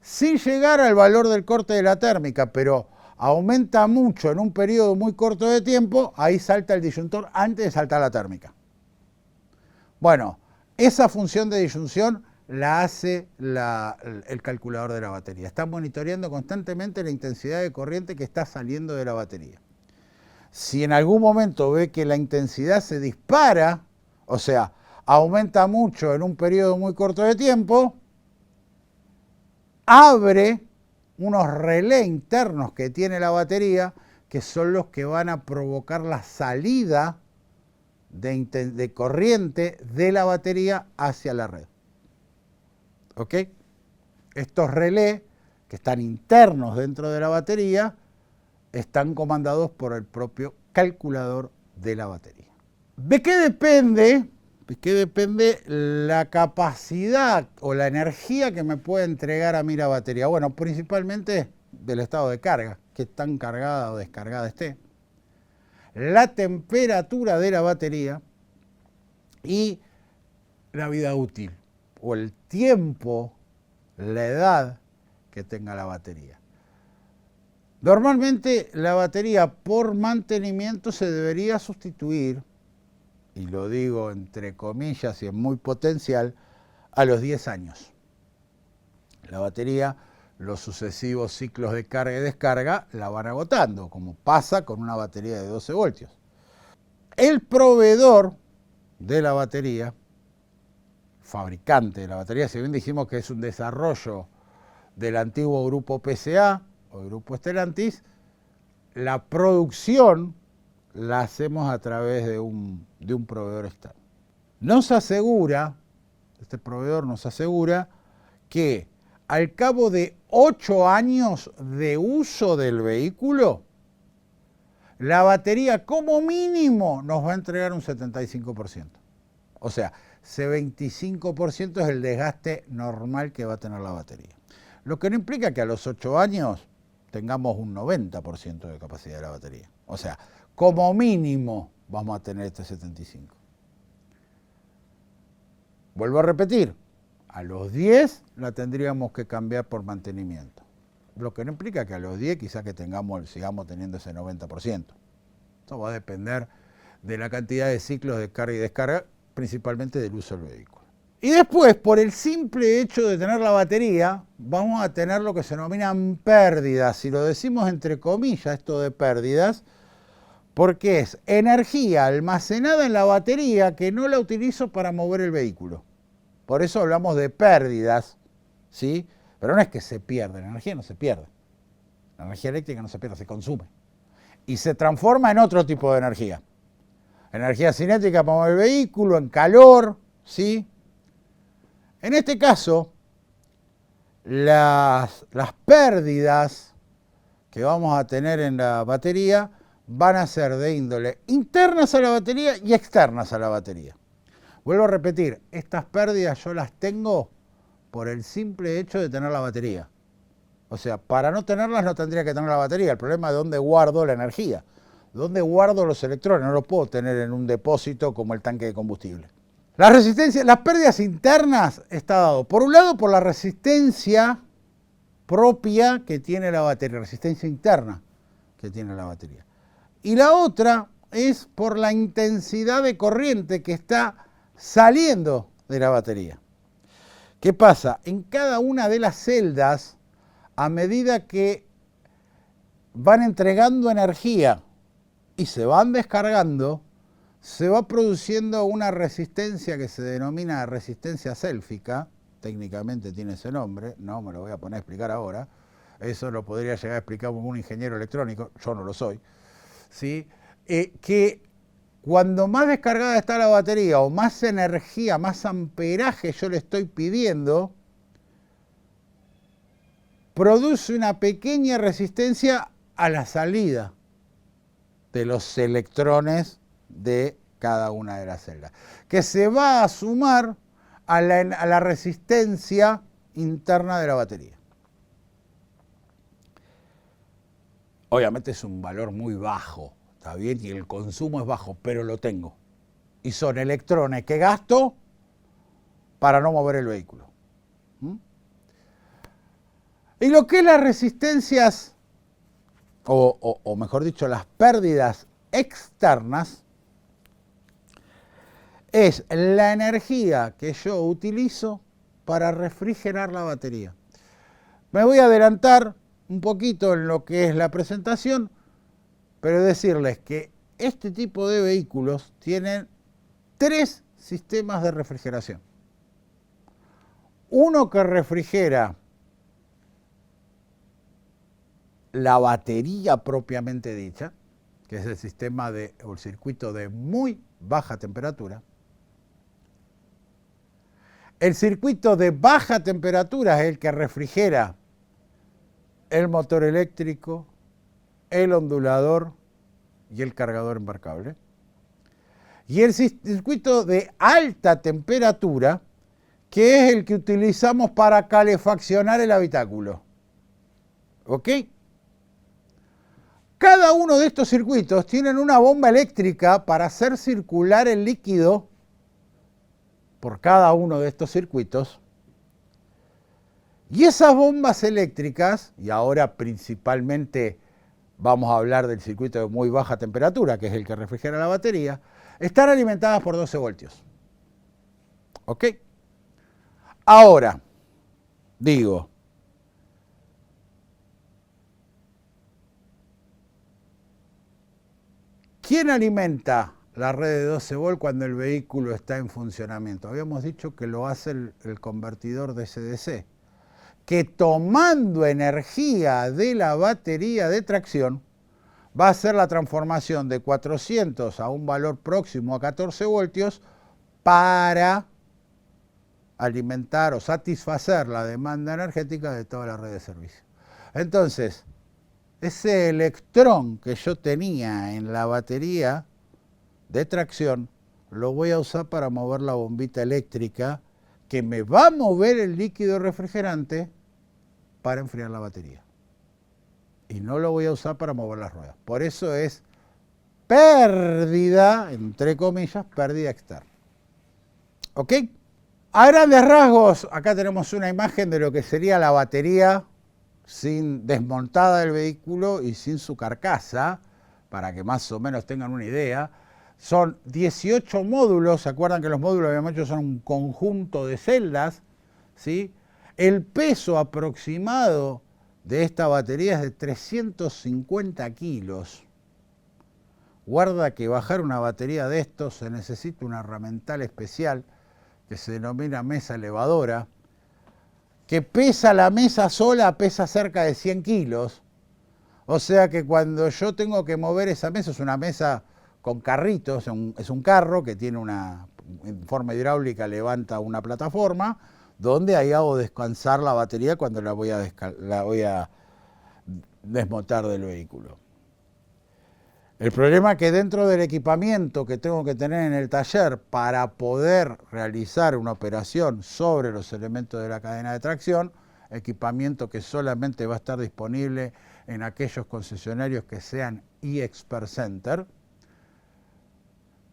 sin llegar al valor del corte de la térmica, pero aumenta mucho en un periodo muy corto de tiempo, ahí salta el disyuntor antes de saltar la térmica. Bueno, esa función de disyunción la hace el calculador de la batería. Está monitoreando constantemente la intensidad de corriente que está saliendo de la batería. Si en algún momento ve que la intensidad se dispara, o sea, aumenta mucho en un periodo muy corto de tiempo, abre unos relés internos que tiene la batería, que son los que van a provocar la salida de corriente de la batería hacia la red. ¿Ok? Estos relés, que están internos dentro de la batería, están comandados por el propio calculador de la batería. ¿De qué depende? ¿De qué depende la capacidad o la energía que me puede entregar a mí la batería? Bueno, principalmente del estado de carga, que tan cargada o descargada esté, la temperatura de la batería y la vida útil o el tiempo, la edad que tenga la batería. Normalmente la batería por mantenimiento se debería sustituir, y lo digo entre comillas y es muy potencial, a los 10 años. La batería, los sucesivos ciclos de carga y descarga la van agotando, como pasa con una batería de 12 voltios. El proveedor de la batería, fabricante de la batería, si bien dijimos que es un desarrollo del antiguo grupo PSA o grupo Stellantis, la producción la hacemos a través de un proveedor externo. Este proveedor nos asegura que al cabo de 8 años de uso del vehículo, la batería como mínimo nos va a entregar un 75%. O sea, ese 25% es el desgaste normal que va a tener la batería. Lo que no implica que a los 8 años tengamos un 90% de capacidad de la batería. O sea, como mínimo vamos a tener este 75%. Vuelvo a repetir, a los 10 la tendríamos que cambiar por mantenimiento. Lo que no implica que a los 10 quizás que sigamos teniendo ese 90%. Eso va a depender de la cantidad de ciclos de carga y descarga, principalmente del uso del vehículo. Y después, por el simple hecho de tener la batería, vamos a tener lo que se denominan pérdidas. Si lo decimos entre comillas, esto de pérdidas, porque es energía almacenada en la batería que no la utilizo para mover el vehículo. Por eso hablamos de pérdidas, ¿sí? Pero no es que se pierde, la energía no se pierde. La energía eléctrica no se pierde, se consume. Y se transforma en otro tipo de energía. Energía cinética para mover el vehículo, en calor, ¿sí? En este caso, las pérdidas que vamos a tener en la batería van a ser de índole internas a la batería y externas a la batería. Vuelvo a repetir, estas pérdidas yo las tengo por el simple hecho de tener la batería. O sea, para no tenerlas no tendría que tener la batería. El problema es dónde guardo la energía. ¿Dónde guardo los electrones? No los puedo tener en un depósito como el tanque de combustible. Las pérdidas internas está dado, por un lado, por la resistencia propia que tiene la batería, resistencia interna que tiene la batería. Y la otra es por la intensidad de corriente que está saliendo de la batería. ¿Qué pasa? En cada una de las celdas, a medida que van entregando energía y se van descargando, se va produciendo una resistencia que se denomina resistencia sélfica, técnicamente tiene ese nombre, no me lo voy a poner a explicar ahora, eso lo podría llegar a explicar un ingeniero electrónico, yo no lo soy, ¿sí? Que cuando más descargada está la batería o más energía, más amperaje yo le estoy pidiendo, produce una pequeña resistencia a la salida de los electrones de cada una de las celdas, que se va a sumar a la resistencia interna de la batería. Obviamente es un valor muy bajo, está bien, y el consumo es bajo, pero lo tengo. Y son electrones que gasto para no mover el vehículo. Y lo que es las resistencias, o mejor dicho, las pérdidas externas, es la energía que yo utilizo para refrigerar la batería. Me voy a adelantar un poquito en lo que es la presentación, pero decirles que este tipo de vehículos tienen 3 sistemas de refrigeración. Uno que refrigera la batería propiamente dicha, que es el sistema o el circuito de muy baja temperatura. El circuito de baja temperatura es el que refrigera el motor eléctrico, el ondulador y el cargador embarcable. Y el circuito de alta temperatura, que es el que utilizamos para calefaccionar el habitáculo. ¿Ok? Cada uno de estos circuitos tienen una bomba eléctrica para hacer circular el líquido por cada uno de estos circuitos. Y esas bombas eléctricas, y ahora principalmente vamos a hablar del circuito de muy baja temperatura, que es el que refrigera la batería, están alimentadas por 12 voltios. ¿Ok? Ahora, digo, ¿quién alimenta la red de 12 volt cuando el vehículo está en funcionamiento? Habíamos dicho que lo hace el convertidor DC-DC, que tomando energía de la batería de tracción, va a hacer la transformación de 400 a un valor próximo a 14 voltios para alimentar o satisfacer la demanda energética de toda la red de servicio. Entonces, ese electrón que yo tenía en la batería de tracción, lo voy a usar para mover la bombita eléctrica que me va a mover el líquido refrigerante para enfriar la batería. Y no lo voy a usar para mover las ruedas. Por eso es pérdida, entre comillas, pérdida externa. ¿Ok? A grandes rasgos, acá tenemos una imagen de lo que sería la batería desmontada del vehículo y sin su carcasa, para que más o menos tengan una idea. Son 18 módulos, ¿se acuerdan que los módulos habíamos hecho son un conjunto de celdas? ¿Sí? El peso aproximado de esta batería es de 350 kilos. Guarda que bajar una batería de estos se necesita una herramental especial que se denomina mesa elevadora, que pesa la mesa sola, pesa cerca de 100 kilos. O sea que cuando yo tengo que mover esa mesa, es una mesa con carritos, es un carro que tiene en forma hidráulica, levanta una plataforma, donde ahí hago descansar la batería cuando la voy a desmontar del vehículo. El problema es que dentro del equipamiento que tengo que tener en el taller para poder realizar una operación sobre los elementos de la cadena de tracción, equipamiento que solamente va a estar disponible en aquellos concesionarios que sean eExpert Center,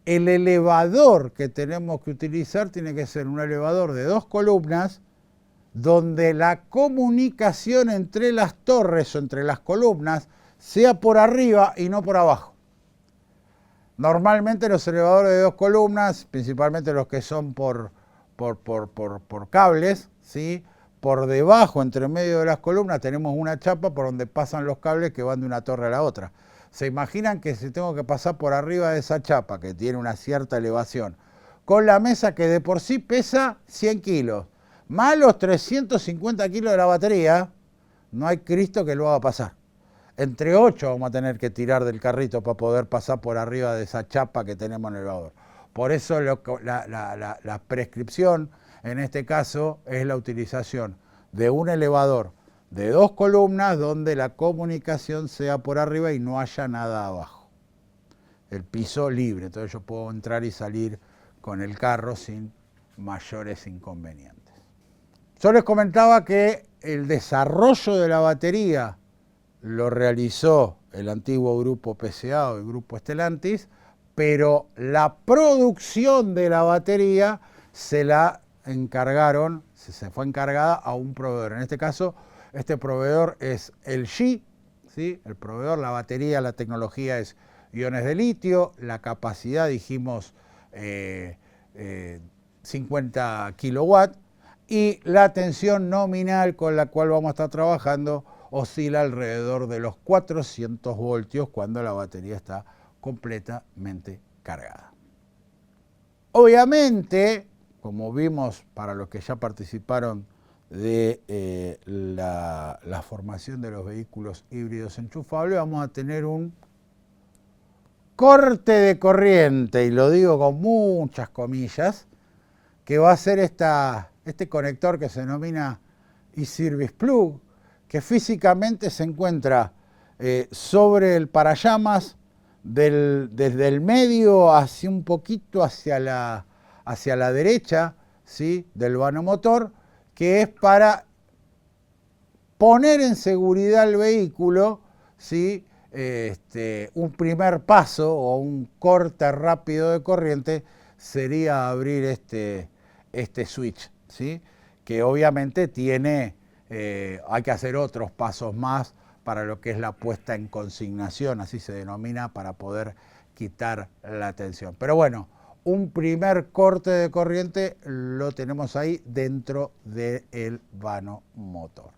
el elevador que tenemos que utilizar tiene que ser un elevador de 2 columnas, donde la comunicación entre las torres o entre las columnas sea por arriba y no por abajo. Normalmente los elevadores de 2 columnas, principalmente los que son por cables, ¿sí? Por debajo, entre medio de las columnas, tenemos una chapa por donde pasan los cables que van de una torre a la otra. ¿Se imaginan que si tengo que pasar por arriba de esa chapa, que tiene una cierta elevación, con la mesa que de por sí pesa 100 kilos, más los 350 kilos de la batería, no hay Cristo que lo haga pasar? Entre 8 vamos a tener que tirar del carrito para poder pasar por arriba de esa chapa que tenemos en el elevador. Por eso la prescripción en este caso es la utilización de un elevador de 2 columnas donde la comunicación sea por arriba y no haya nada abajo. El piso libre, entonces yo puedo entrar y salir con el carro sin mayores inconvenientes. Yo les comentaba que el desarrollo de la batería lo realizó el antiguo grupo PSA o el grupo Stellantis, pero la producción de la batería se fue encargada a un proveedor. En este caso, este proveedor es LG, ¿sí? El proveedor, la batería, la tecnología es iones de litio, la capacidad dijimos 50 kilowatts, y la tensión nominal con la cual vamos a estar trabajando oscila alrededor de los 400 voltios cuando la batería está completamente cargada. Obviamente, como vimos para los que ya participaron de la formación de los vehículos híbridos enchufables, vamos a tener un corte de corriente, y lo digo con muchas comillas, que va a ser este conector que se denomina eService Plug, que físicamente se encuentra sobre el parallamas desde el medio hacia un poquito hacia la derecha, ¿sí?, del vano motor, que es para poner en seguridad el vehículo, ¿sí? Un primer paso o un corte rápido de corriente sería abrir este switch, ¿sí?, que obviamente hay que hacer otros pasos más para lo que es la puesta en consignación, así se denomina, para poder quitar la tensión. Pero bueno, un primer corte de corriente lo tenemos ahí dentro del vano motor.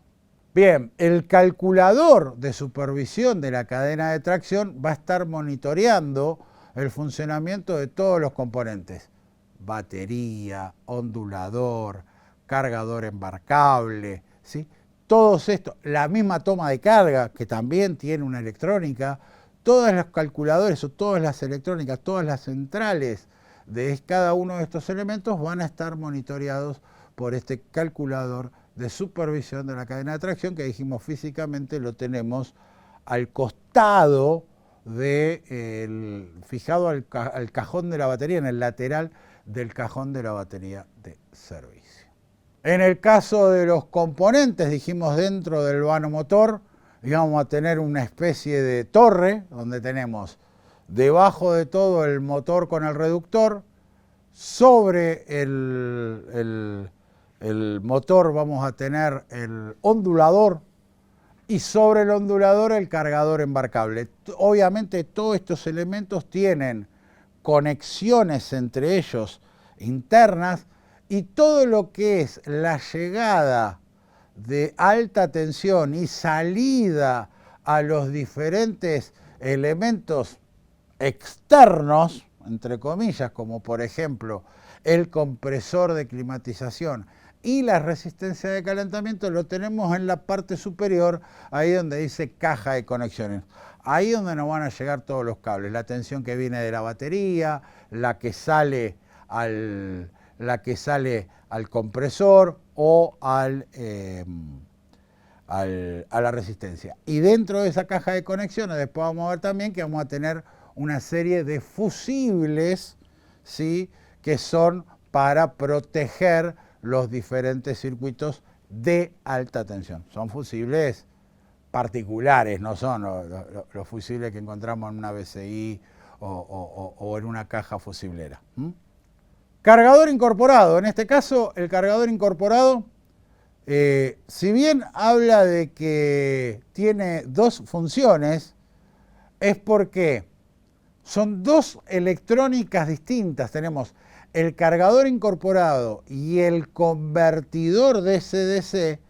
Bien, el calculador de supervisión de la cadena de tracción va a estar monitoreando el funcionamiento de todos los componentes: batería, ondulador, cargador embarcable, ¿sí? Todos estos, la misma toma de carga, que también tiene una electrónica, todos los calculadores o todas las electrónicas, todas las centrales de cada uno de estos elementos van a estar monitoreados por este calculador de supervisión de la cadena de tracción, que dijimos físicamente lo tenemos al costado fijado al cajón de la batería, en el lateral del cajón de la batería de servicio. En el caso de los componentes, dijimos dentro del vano motor, vamos a tener una especie de torre, donde tenemos debajo de todo el motor con el reductor, sobre el motor vamos a tener el ondulador, y sobre el ondulador el cargador embarcable. Obviamente todos estos elementos tienen conexiones entre ellos internas, y todo lo que es la llegada de alta tensión y salida a los diferentes elementos externos, entre comillas, como por ejemplo el compresor de climatización y la resistencia de calentamiento, lo tenemos en la parte superior, ahí donde dice caja de conexiones. Ahí donde nos van a llegar todos los cables, la tensión que viene de la batería, la que sale al compresor o a la resistencia. Y dentro de esa caja de conexiones después vamos a ver también que vamos a tener una serie de fusibles, ¿sí?, que son para proteger los diferentes circuitos de alta tensión. Son fusibles particulares, no son los fusibles que encontramos en una BCI o en una caja fusiblera. Cargador incorporado. En este caso, el cargador incorporado, si bien habla de que tiene dos funciones, es porque son dos electrónicas distintas. Tenemos el cargador incorporado y el convertidor DC-DC.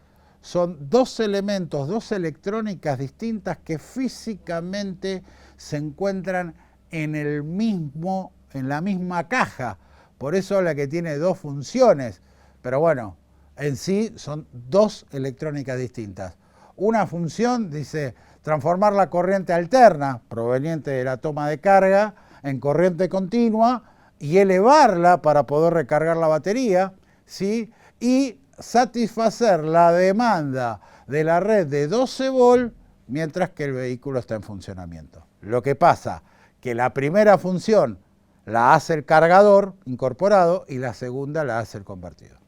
Son dos elementos, dos electrónicas distintas que físicamente se encuentran en la misma caja. Por eso habla que tiene dos funciones. Pero bueno, en sí son dos electrónicas distintas. Una función, dice, transformar la corriente alterna proveniente de la toma de carga en corriente continua y elevarla para poder recargar la batería, ¿sí?, y satisfacer la demanda de la red de 12 volt mientras que el vehículo está en funcionamiento. Lo que pasa que la primera función la hace el cargador incorporado y la segunda la hace el convertidor.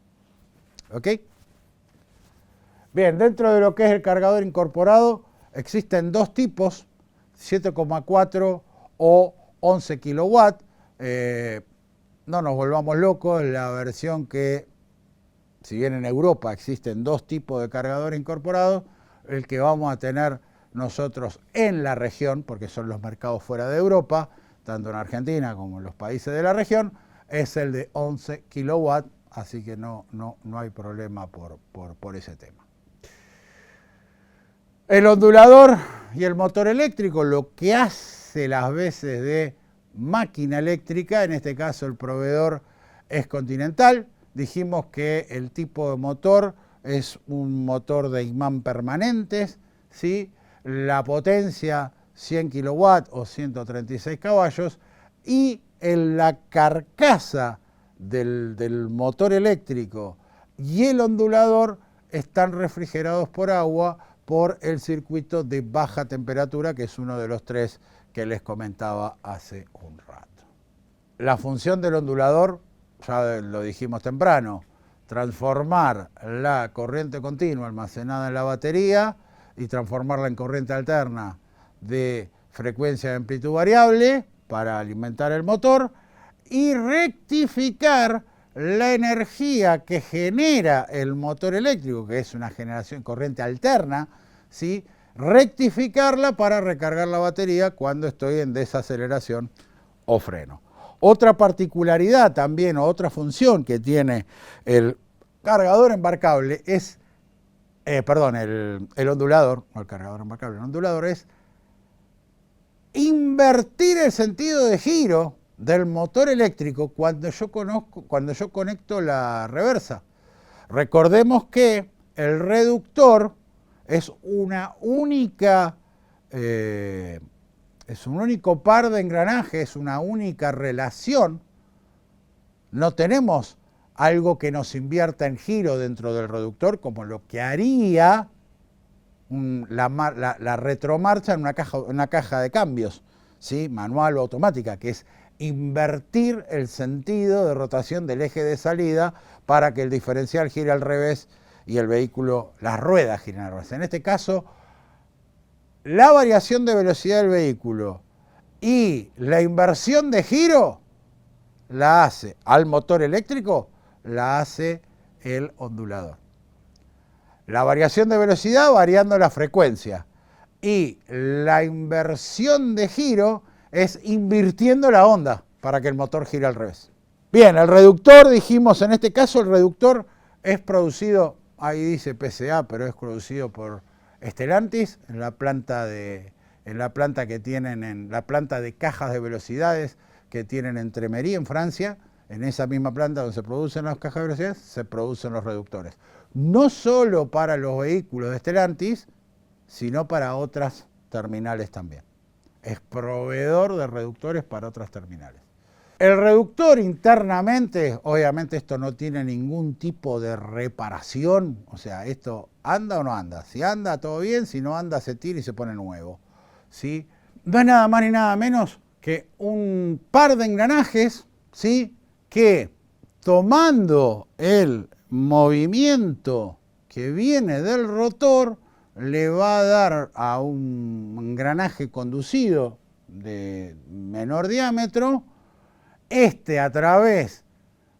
¿Ok? Bien, dentro de lo que es el cargador incorporado existen dos tipos, 7,4 o 11 kilowatts. No nos volvamos locos, la versión que, si bien en Europa existen dos tipos de cargador incorporado, el que vamos a tener nosotros en la región, porque son los mercados fuera de Europa, tanto en Argentina como en los países de la región, es el de 11 kilowatts así que no hay problema por ese tema. El ondulador y el motor eléctrico lo que hace las veces de máquina eléctrica, en este caso el proveedor es Continental. Dijimos que el tipo de motor es un motor de imán permanentes, ¿sí? La potencia 100 kilowatts o 136 caballos y en la carcasa del motor eléctrico y el ondulador están refrigerados por agua por el circuito de baja temperatura, que es uno de los tres que les comentaba hace un rato. La función del ondulador, ya lo dijimos temprano, transformar la corriente continua almacenada en la batería y transformarla en corriente alterna de frecuencia de amplitud variable para alimentar el motor y rectificar la energía que genera el motor eléctrico, que es una generación corriente alterna, ¿sí? Rectificarla para recargar la batería cuando estoy en desaceleración o freno. Otra particularidad también, o otra función que tiene el cargador embarcable es, el ondulador, no el cargador embarcable, el ondulador es invertir el sentido de giro del motor eléctrico cuando yo conecto la reversa. Recordemos que el reductor es un único par de engranajes, es una única relación. No tenemos algo que nos invierta en giro dentro del reductor como lo que haría la retromarcha en una caja de cambios, ¿sí? Manual o automática, que es invertir el sentido de rotación del eje de salida para que el diferencial gire al revés y el vehículo, las ruedas giren al revés. En este caso, la variación de velocidad del vehículo y la inversión de giro la hace al motor eléctrico, la hace el ondulador. La variación de velocidad variando la frecuencia y la inversión de giro es invirtiendo la onda para que el motor gire al revés. Bien, el reductor, dijimos, en este caso el reductor es producido, ahí dice PSA, pero es producido por Stellantis en la planta de cajas de velocidades que tienen en Tremery, en Francia. En esa misma planta donde se producen las cajas de velocidades, se producen los reductores. No solo para los vehículos de Stellantis, sino para otras terminales también. Es proveedor de reductores para otras terminales. El reductor internamente, obviamente esto no tiene ningún tipo de reparación, o sea, esto anda o no anda. Si anda, todo bien, si no anda, se tira y se pone nuevo, ¿sí? No es nada más ni nada menos que un par de engranajes, ¿sí? Que tomando el movimiento que viene del rotor, le va a dar a un engranaje conducido de menor diámetro, a través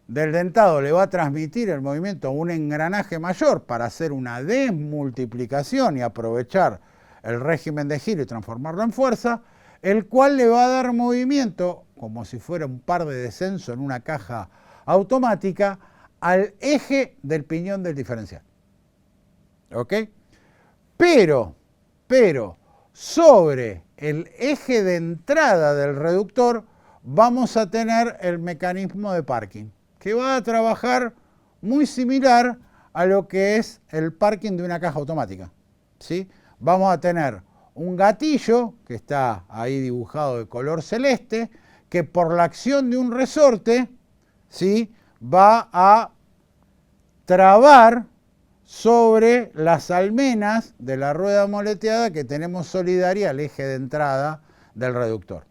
del dentado le va a transmitir el movimiento a un engranaje mayor para hacer una desmultiplicación y aprovechar el régimen de giro y transformarlo en fuerza, el cual le va a dar movimiento, como si fuera un par de descenso en una caja automática, al eje del piñón del diferencial. ¿Ok? Pero, sobre el eje de entrada del reductor vamos a tener el mecanismo de parking, que va a trabajar muy similar a lo que es el parking de una caja automática, ¿sí? Vamos a tener un gatillo, que está ahí dibujado de color celeste, que por la acción de un resorte, ¿sí? Va a trabar sobre las almenas de la rueda moleteada que tenemos solidaria al eje de entrada del reductor.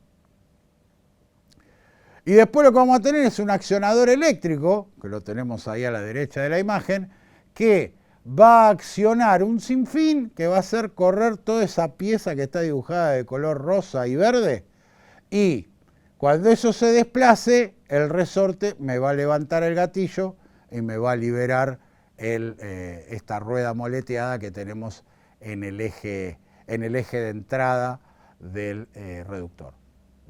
Y después lo que vamos a tener es un accionador eléctrico, que lo tenemos ahí a la derecha de la imagen, que va a accionar un sinfín que va a hacer correr toda esa pieza que está dibujada de color rosa y verde, y cuando eso se desplace, el resorte me va a levantar el gatillo y me va a liberar esta rueda moleteada que tenemos en el eje de entrada del reductor.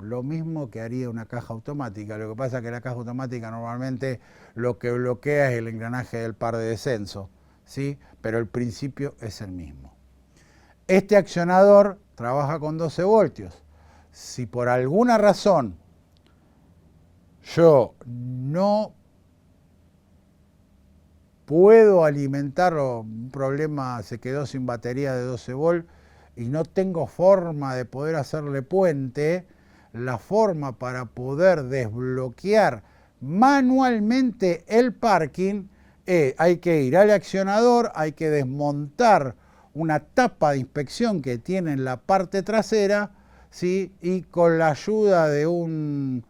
lo mismo que haría una caja automática. Lo que pasa es que la caja automática normalmente lo que bloquea es el engranaje del par de descenso, ¿sí? Pero el principio es el mismo. Este accionador trabaja con 12 voltios. Si por alguna razón yo no puedo alimentarlo, un problema, se quedó sin batería de 12 volts y no tengo forma de poder hacerle puente, la forma para poder desbloquear manualmente el parking hay que ir al accionador, hay que desmontar una tapa de inspección que tiene en la parte trasera, ¿sí? Y con la ayuda de un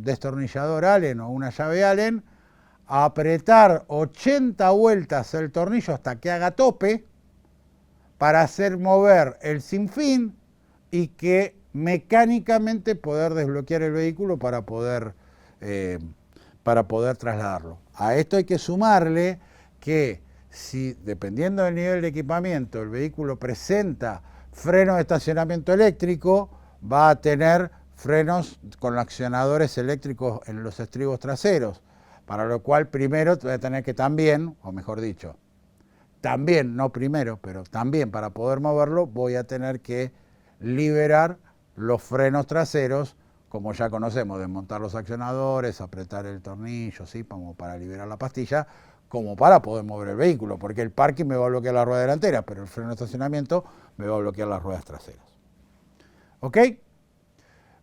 destornillador Allen o una llave Allen, apretar 80 vueltas el tornillo hasta que haga tope para hacer mover el sinfín y que mecánicamente poder desbloquear el vehículo para poder trasladarlo. A esto hay que sumarle que si, dependiendo del nivel de equipamiento, el vehículo presenta freno de estacionamiento eléctrico, va a tener frenos con accionadores eléctricos en los estribos traseros, para lo cual primero voy a tener que también, o mejor dicho, también, no primero, pero también para poder moverlo, voy a tener que liberar los frenos traseros, como ya conocemos, desmontar los accionadores, apretar el tornillo, ¿sí? Como para liberar la pastilla, como para poder mover el vehículo, porque el parking me va a bloquear la rueda delantera, pero el freno de estacionamiento me va a bloquear las ruedas traseras. ¿Ok?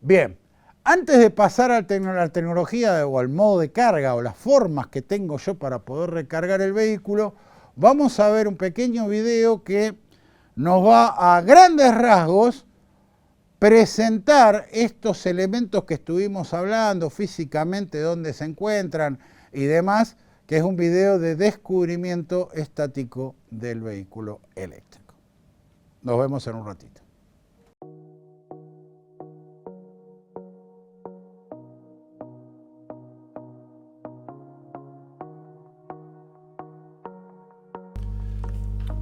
Bien, antes de pasar a la tecnología o al modo de carga o las formas que tengo yo para poder recargar el vehículo, vamos a ver un pequeño video que nos va a grandes rasgos presentar estos elementos que estuvimos hablando físicamente, dónde se encuentran y demás, que es un video de descubrimiento estático del vehículo eléctrico. Nos vemos en un ratito.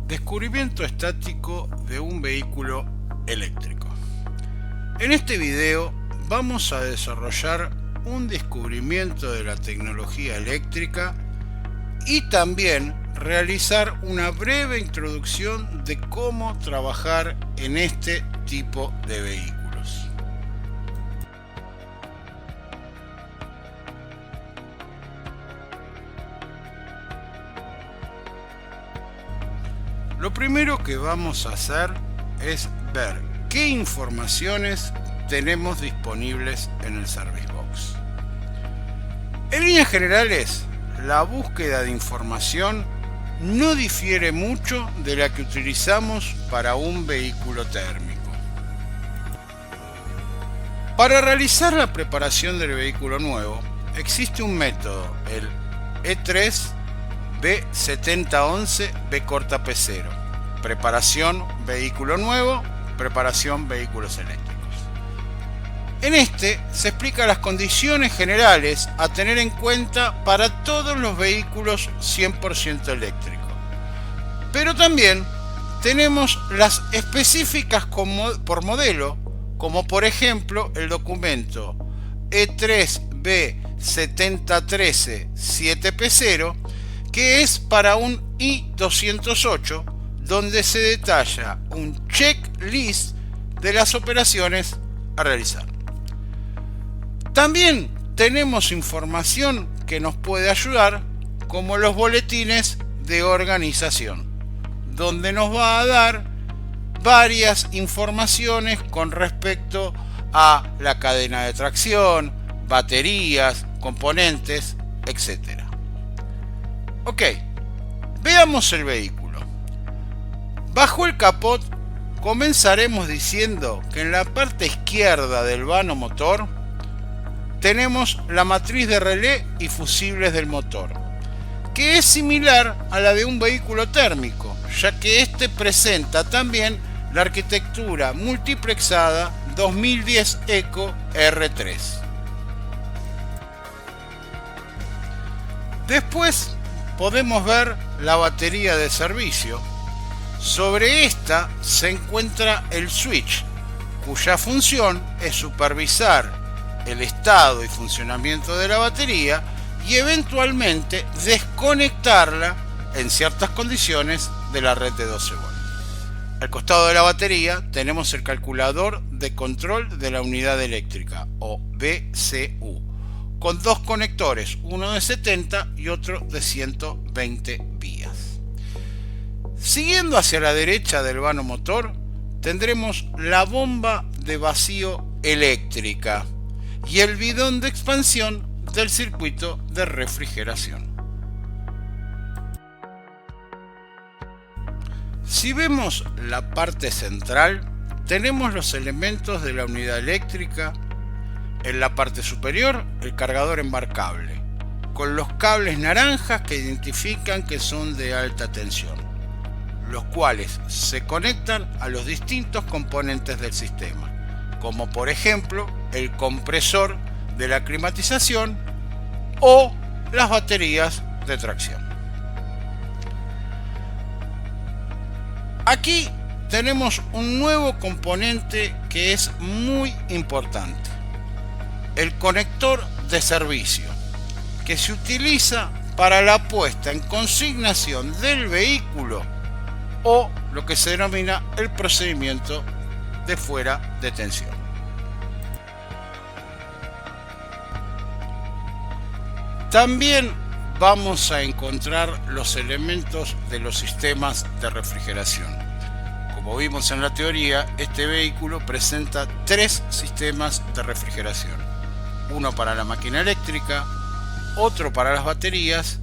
Descubrimiento estático de un vehículo eléctrico. En este video vamos a desarrollar un descubrimiento de la tecnología eléctrica y también realizar una breve introducción de cómo trabajar en este tipo de vehículos. Lo primero que vamos a hacer es ver qué informaciones tenemos disponibles en el Service Box. En líneas generales, la búsqueda de información no difiere mucho de la que utilizamos para un vehículo térmico. Para realizar la preparación del vehículo nuevo, existe un método, el E3 B7011 B corta P0, preparación vehículo nuevo, preparación vehículos eléctricos. En este se explica las condiciones generales a tener en cuenta para todos los vehículos 100% eléctricos. Pero también tenemos las específicas por modelo, como por ejemplo el documento E3B7013 7P0, que es para un i208, donde se detalla un checklist de las operaciones a realizar. También tenemos información que nos puede ayudar, como los boletines de organización, donde nos va a dar varias informaciones con respecto a la cadena de tracción, baterías, componentes, etc. Ok, veamos el vehículo. Bajo el capot comenzaremos diciendo que en la parte izquierda del vano motor tenemos la matriz de relé y fusibles del motor, que es similar a la de un vehículo térmico, ya que este presenta también la arquitectura multiplexada 2010 Eco R3. Después podemos ver la batería de servicio. Sobre esta se encuentra el switch, cuya función es supervisar el estado y funcionamiento de la batería y eventualmente desconectarla en ciertas condiciones de la red de 12 voltios. Al costado de la batería tenemos el calculador de control de la unidad eléctrica, o BCU, con dos conectores, uno de 70 y otro de 120 vías. Siguiendo hacia la derecha del vano motor, tendremos la bomba de vacío eléctrica y el bidón de expansión del circuito de refrigeración. Si vemos la parte central, tenemos los elementos de la unidad eléctrica. En la parte superior, el cargador embarcable, con los cables naranjas que identifican que son de alta tensión, los cuales se conectan a los distintos componentes del sistema, como por ejemplo el compresor de la climatización o las baterías de tracción. Aquí tenemos un nuevo componente que es muy importante: el conector de servicio, que se utiliza para la puesta en consignación del vehículo o lo que se denomina el procedimiento de fuera de tensión. También vamos a encontrar los elementos de los sistemas de refrigeración. Como vimos en la teoría, este vehículo presenta 3 sistemas de refrigeración: uno para la máquina eléctrica, otro para las baterías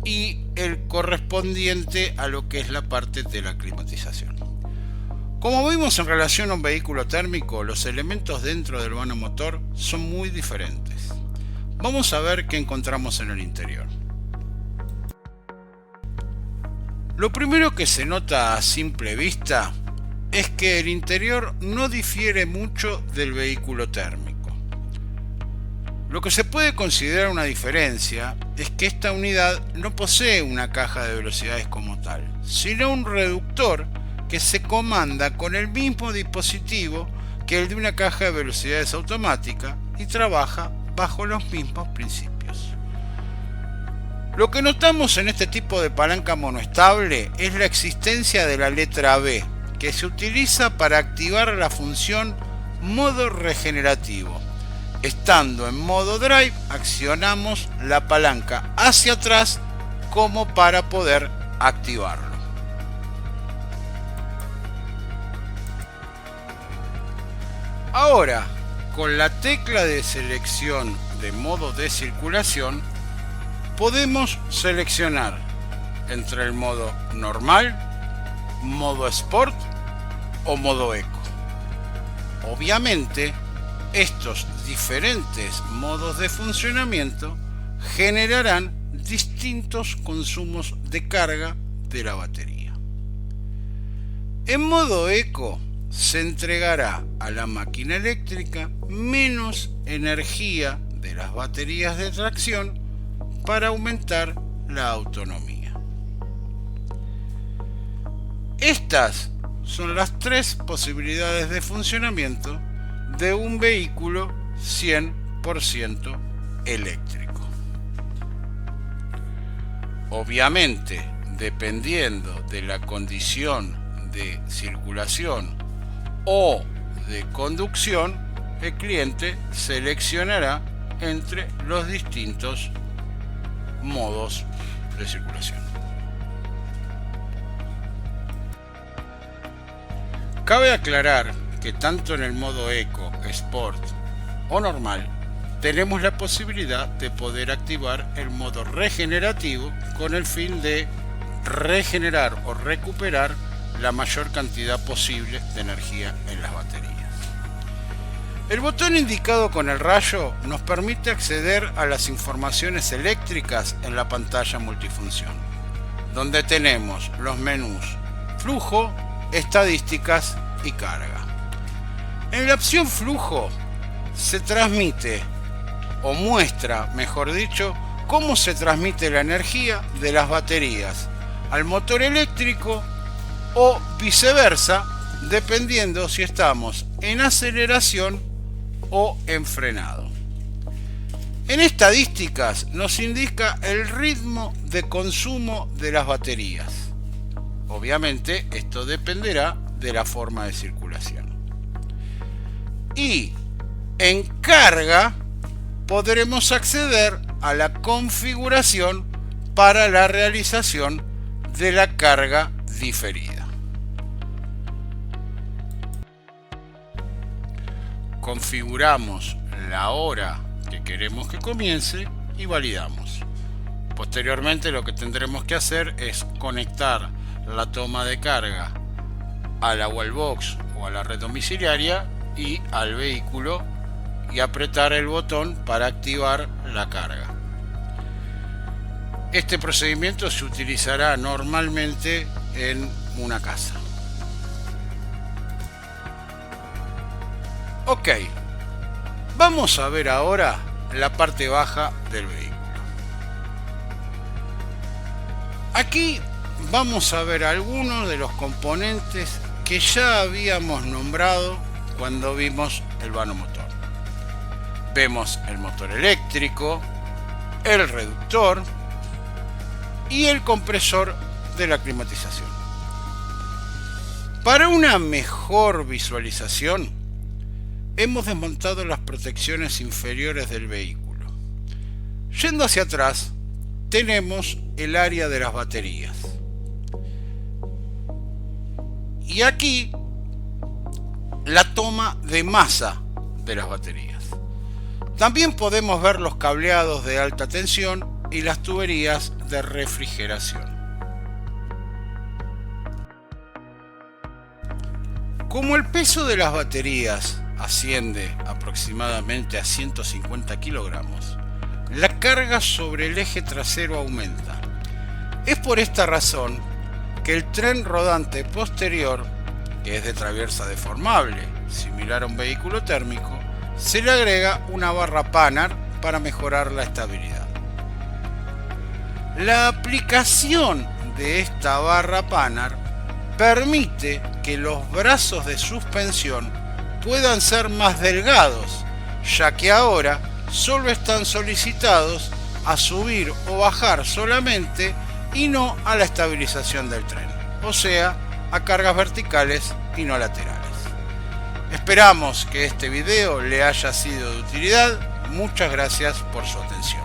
y el correspondiente a lo que es la parte de la climatización. Como vimos en relación a un vehículo térmico, los elementos dentro del vano motor son muy diferentes. Vamos a ver qué encontramos en el interior. Lo primero que se nota a simple vista es que el interior no difiere mucho del vehículo térmico. Lo que se puede considerar una diferencia es que esta unidad no posee una caja de velocidades como tal, sino un reductor que se comanda con el mismo dispositivo que el de una caja de velocidades automática y trabaja bajo los mismos principios. Lo que notamos en este tipo de palanca monoestable es la existencia de la letra B, que se utiliza para activar la función modo regenerativo. Estando en modo drive, accionamos la palanca hacia atrás como para poder activarlo. Ahora, con la tecla de selección de modo de circulación, podemos seleccionar entre el modo normal, modo Sport o modo Eco. Obviamente, estos diferentes modos de funcionamiento generarán distintos consumos de carga de la batería. En modo Eco se entregará a la máquina eléctrica menos energía de las baterías de tracción para aumentar la autonomía. Estas son las 3 posibilidades de funcionamiento de un vehículo 100% eléctrico. Obviamente, dependiendo de la condición de circulación o de conducción, el cliente seleccionará entre los distintos modos de circulación. Cabe aclarar que tanto en el modo Eco, Sport o normal tenemos la posibilidad de poder activar el modo regenerativo con el fin de regenerar o recuperar la mayor cantidad posible de energía en las baterías. El botón indicado con el rayo nos permite acceder a las informaciones eléctricas en la pantalla multifunción, donde tenemos los menús flujo, estadísticas y carga. En la opción flujo se transmite o muestra, mejor dicho, cómo se transmite la energía de las baterías al motor eléctrico o viceversa dependiendo si estamos en aceleración o en frenado. En estadísticas nos indica el ritmo de consumo de las baterías. Obviamente esto dependerá de la forma de circulación. Y en carga podremos acceder a la configuración para la realización de la carga diferida. Configuramos la hora que queremos que comience y validamos. Posteriormente lo que tendremos que hacer es conectar la toma de carga a la wallbox o a la red domiciliaria y al vehículo y apretar el botón para activar la carga. Este procedimiento se utilizará normalmente en una casa. Ok, vamos a ver ahora la parte baja del vehículo. Aquí vamos a ver algunos de los componentes que ya habíamos nombrado cuando vimos el vano motor. Vemos el motor eléctrico, el reductor y el compresor de la climatización. Para una mejor visualización, hemos desmontado las protecciones inferiores del vehículo. Yendo hacia atrás, tenemos el área de las baterías. Y aquí, la toma de masa de las baterías. También podemos ver los cableados de alta tensión y las tuberías de refrigeración. Como el peso de las baterías asciende aproximadamente a 150 kilogramos, la carga sobre el eje trasero aumenta. Es por esta razón que el tren rodante posterior, que es de traviesa deformable, similar a un vehículo térmico, se le agrega una barra Panhard para mejorar la estabilidad. La aplicación de esta barra Panhard permite que los brazos de suspensión puedan ser más delgados, ya que ahora solo están solicitados a subir o bajar solamente y no a la estabilización del tren, o sea, a cargas verticales y no laterales. Esperamos que este video le haya sido de utilidad. Muchas gracias por su atención.